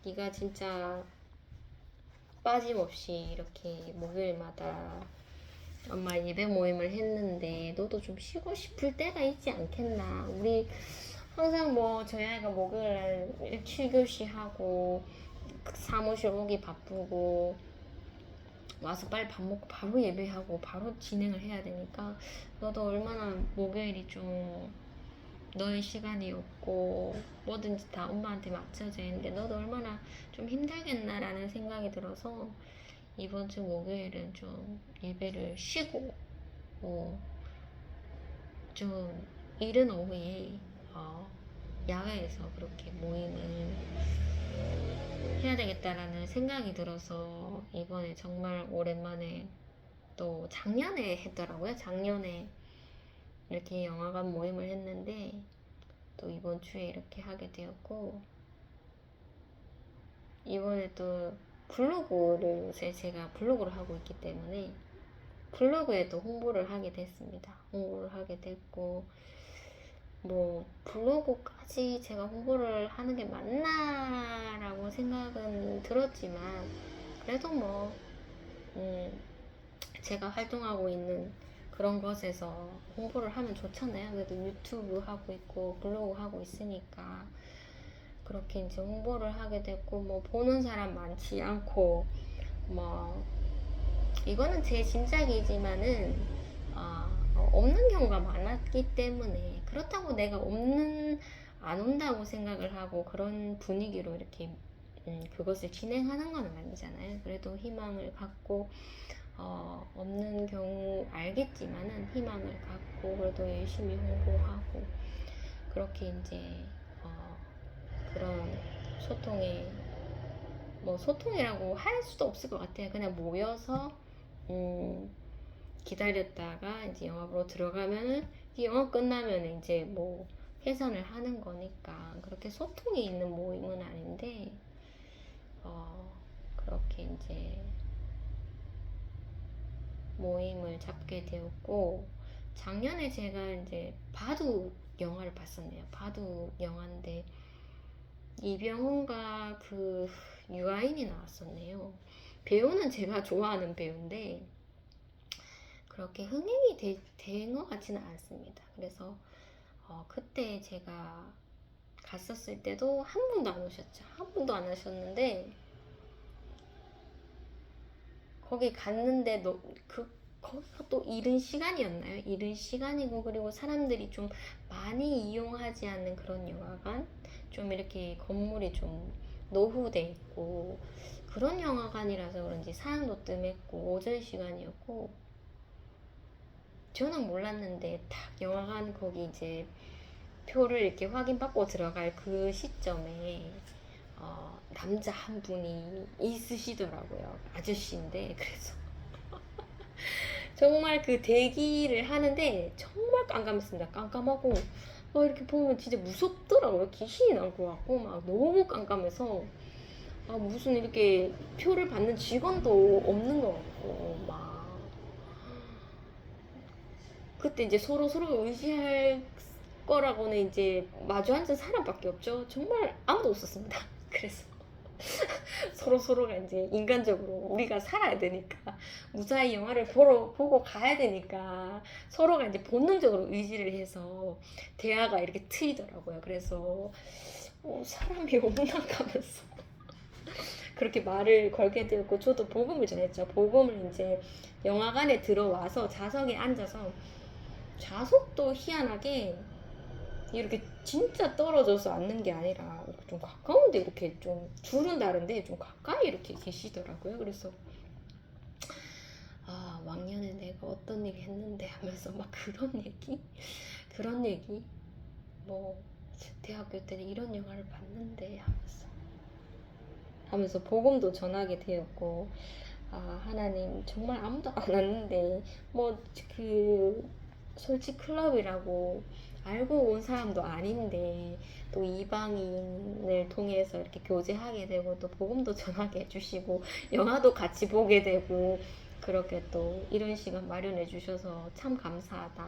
네가 진짜 빠짐없이 이렇게 목요일마다 엄마 예배 모임을 했는데 너도 좀 쉬고 싶을 때가 있지 않겠나. 우리 항상 뭐 저희 아이가 목요일날 7교시 하고 사무실 오기 바쁘고 와서 빨리 밥 먹고 바로 예배하고 바로 진행을 해야 되니까 너도 얼마나 목요일이 좀 너의 시간이 없고 뭐든지 다 엄마한테 맞춰져 있는데 너도 얼마나 좀 힘들겠나라는 생각이 들어서 이번 주 목요일은 좀 예배를 쉬고 좀 이른 오후에 야외에서 그렇게 모임을 해야 되겠다라는 생각이 들어서 이번에 정말 오랜만에 또 작년에 했더라고요. 작년에 이렇게 영화관 모임을 했는데 또 이번 주에 이렇게 하게 되었고 이번에 또 블로그를 요새 제가 블로그를 하고 있기 때문에 블로그에 또 홍보를 하게 됐습니다. 홍보를 하게 됐고 뭐 블로그까지 제가 홍보를 하는 게 맞나라고 생각은 들었지만 그래도 뭐 제가 활동하고 있는 그런 것에서 홍보를 하면 좋잖아요. 그래도 유튜브 하고 있고 블로그 하고 있으니까 그렇게 이제 홍보를 하게 됐고 뭐 보는 사람 많지 않고 뭐 이거는 제 짐작이지만은 없는 경우가 많았기 때문에 그렇다고 내가 안 온다고 생각을 하고 그런 분위기로 이렇게 그것을 진행하는 건 아니잖아요. 그래도 희망을 갖고 없는 경우 알겠지만은 희망을 갖고 그래도 열심히 홍보하고 그렇게 이제 그런 소통에 뭐 소통이라고 할 수도 없을 것 같아요. 그냥 모여서 기다렸다가 이제 영화 보러 들어가면은 이 영화 끝나면 이제 뭐 해산을 하는 거니까 그렇게 소통이 있는 모임은 아닌데 그렇게 이제 모임을 잡게 되었고 작년에 제가 이제 바둑 영화를 봤었네요. 바둑 영화인데 이병헌과 그 유아인이 나왔었네요. 배우는 제가 좋아하는 배우인데 그렇게 흥행이 된 것 같지는 않습니다. 그래서 그때 제가 갔었을 때도 한 분도 안 오셨죠. 한 분도 안 오셨는데 거기 갔는데 거기가 또 이른 시간이었나요? 이른 시간이고 그리고 사람들이 좀 많이 이용하지 않는 그런 영화관 좀 이렇게 건물이 좀 노후돼 있고 그런 영화관이라서 그런지 사람도 뜸했고 오전 시간이었고 저는 몰랐는데 딱 영화관 거기 이제 표를 이렇게 확인받고 들어갈 그 시점에 남자 한 분이 있으시더라고요. 아저씨인데 그래서 정말 그 대기를 하는데 정말 깜깜했습니다. 깜깜하고 이렇게 보면 진짜 무섭더라고요. 귀신이 나올 것 같고 막 너무 깜깜해서 무슨 이렇게 표를 받는 직원도 없는 것 같고 막 그때 이제 서로가 의지할 거라고는 이제 마주 앉은 사람밖에 없죠. 정말 아무도 없었습니다. 그래서 서로가 이제 인간적으로 우리가 살아야 되니까 무사히 영화를 보고 가야 되니까 서로가 이제 본능적으로 의지를 해서 대화가 이렇게 트이더라고요. 그래서 사람이 없나 가면서 그렇게 말을 걸게 되었고 저도 복음을 전했죠. 복음을 이제 영화관에 들어와서 좌석에 앉아서 좌석도 희한하게 이렇게 진짜 떨어져서 앉는 게 아니라 좀 가까운데 이렇게 좀 줄은 다른데 좀 가까이 이렇게 계시더라고요. 그래서 왕년에 내가 어떤 일 했는데 하면서 막 그런 얘기 뭐 대학교 때는 이런 영화를 봤는데 하면서 복음도 전하게 되었고 하나님 정말 아무도 안 왔는데 뭐 그 솔직 클럽이라고 알고 온 사람도 아닌데 또 이방인을 통해서 이렇게 교제하게 되고 또 복음도 전하게 해주시고 영화도 같이 보게 되고 그렇게 또 이런 시간 마련해 주셔서 참 감사하다.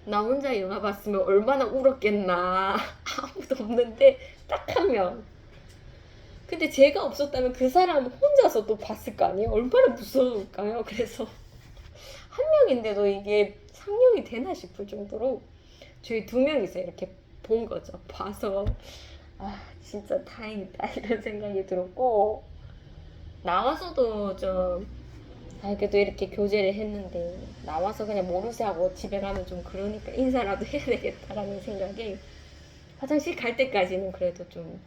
나 혼자 영화 봤으면 얼마나 울었겠나. 아무도 없는데 딱 한 명. 근데 제가 없었다면 그 사람 혼자서 또 봤을 거 아니에요? 얼마나 무서울까요? 그래서 한 명인데도 이게 상영이 되나 싶을 정도로 저희 2명이서 이렇게 본 거죠. 봐서 진짜 다행이다 이런 생각이 들었고 나와서도 좀 그래도 이렇게 교제를 했는데 나와서 그냥 모르쇠 하고 집에 가면 좀 그러니까 인사라도 해야 되겠다라는 생각에 화장실 갈 때까지는 그래도 좀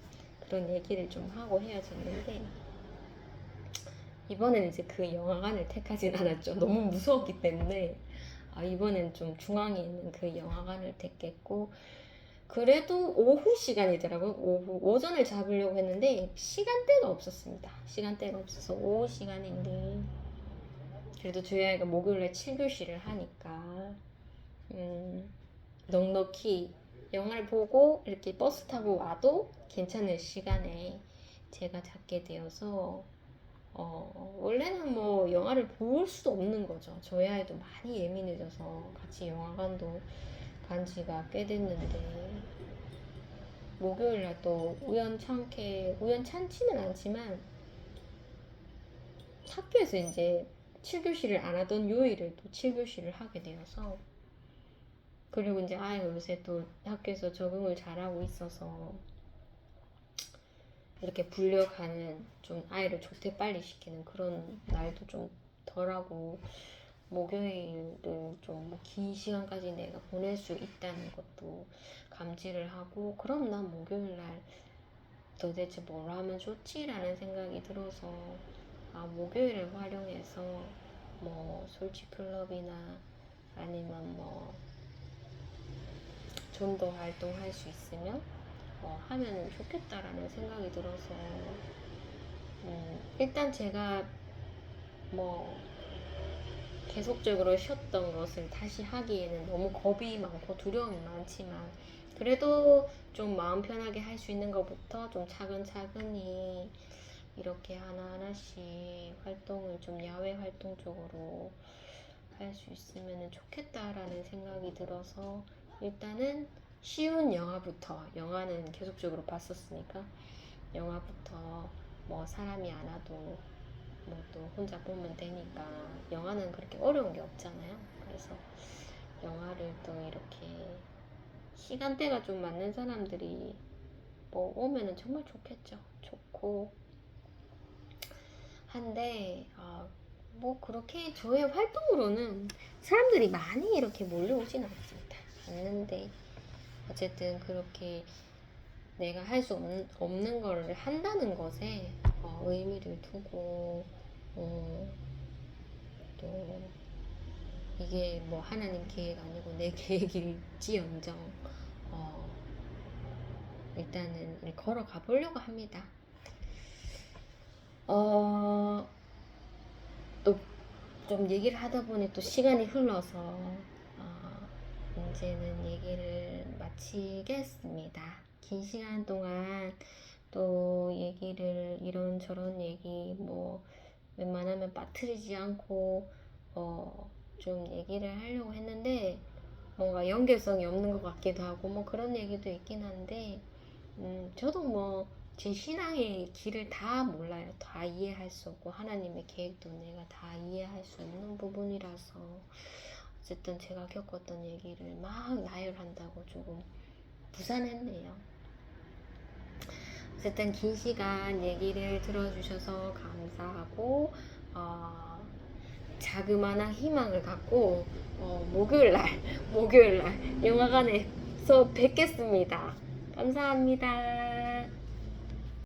그런 얘기를 좀 하고 헤어졌는데 이번에는 이제 그 영화관을 택하진 않았죠. 너무 무서웠기 때문에 이번엔 좀 중앙에 있는 그 영화관을 택했고 그래도 오후 시간이더라고요. 오전을 잡으려고 했는데 시간대가 없었습니다. 시간대가 없어서 오후 시간인데 그래도 저희 아이가 목요일에 7교시를 하니까 넉넉히 영화를 보고 이렇게 버스 타고 와도 괜찮을 시간에 제가 잡게 되어서 원래는 뭐 영화를 볼 수도 없는 거죠. 저희 아이도 많이 예민해져서 같이 영화관도 간 지가 꽤 됐는데 목요일날 또 우연찮지는 않지만 학교에서 이제 7교시를 안 하던 요일에 또 7교시를 하게 되어서 그리고 이제 아이가 요새 또 학교에서 적응을 잘하고 있어서 이렇게 불려가는 좀 아이를 조퇴 빨리 시키는 그런 날도 좀 덜하고 목요일을 좀 긴 시간까지 내가 보낼 수 있다는 것도 감지를 하고 그럼 난 목요일날 도대체 뭘 하면 좋지라는 생각이 들어서 목요일을 활용해서 뭐 솔직클럽이나 아니면 뭐 좀 더 활동할 수 있으면 하면은 좋겠다라는 생각이 들어서 일단 제가 뭐 계속적으로 쉬었던 것을 다시 하기에는 너무 겁이 많고 두려움이 많지만 그래도 좀 마음 편하게 할 수 있는 것부터 좀 차근차근히 이렇게 하나하나씩 활동을 좀 야외 활동 쪽으로 할 수 있으면 좋겠다라는 생각이 들어서 일단은 쉬운 영화는 계속적으로 봤었으니까 영화부터 뭐 사람이 안 와도 뭐 또 혼자 보면 되니까 영화는 그렇게 어려운 게 없잖아요. 그래서 영화를 또 이렇게 시간대가 좀 맞는 사람들이 뭐 오면은 정말 좋겠죠. 좋고 한데 뭐 그렇게 저의 활동으로는 사람들이 많이 이렇게 몰려오진 않습니다. 않는데 어쨌든 그렇게 내가 할 수 없는 거를 한다는 것에 의미를 두고 또 이게 뭐 하나님 계획 아니고 내 계획일지언정 일단은 걸어가 보려고 합니다. 또 좀 얘기를 하다 보니 또 시간이 흘러서 이제는 얘기를 마치겠습니다. 긴 시간 동안 또 얘기를 이런저런 얘기 뭐 웬만하면 빠뜨리지 않고 좀 얘기를 하려고 했는데 뭔가 연결성이 없는 것 같기도 하고 뭐 그런 얘기도 있긴 한데 저도 뭐 제 신앙의 길을 다 몰라요. 다 이해할 수 없고 하나님의 계획도 내가 다 이해할 수 없는 부분이라서 어쨌든 제가 겪었던 얘기를 막 나열한다고 조금 부산했네요. 어쨌든 긴 시간 얘기를 들어주셔서 감사하고 자그마한 희망을 갖고 목요일날 영화관에서 뵙겠습니다. 감사합니다.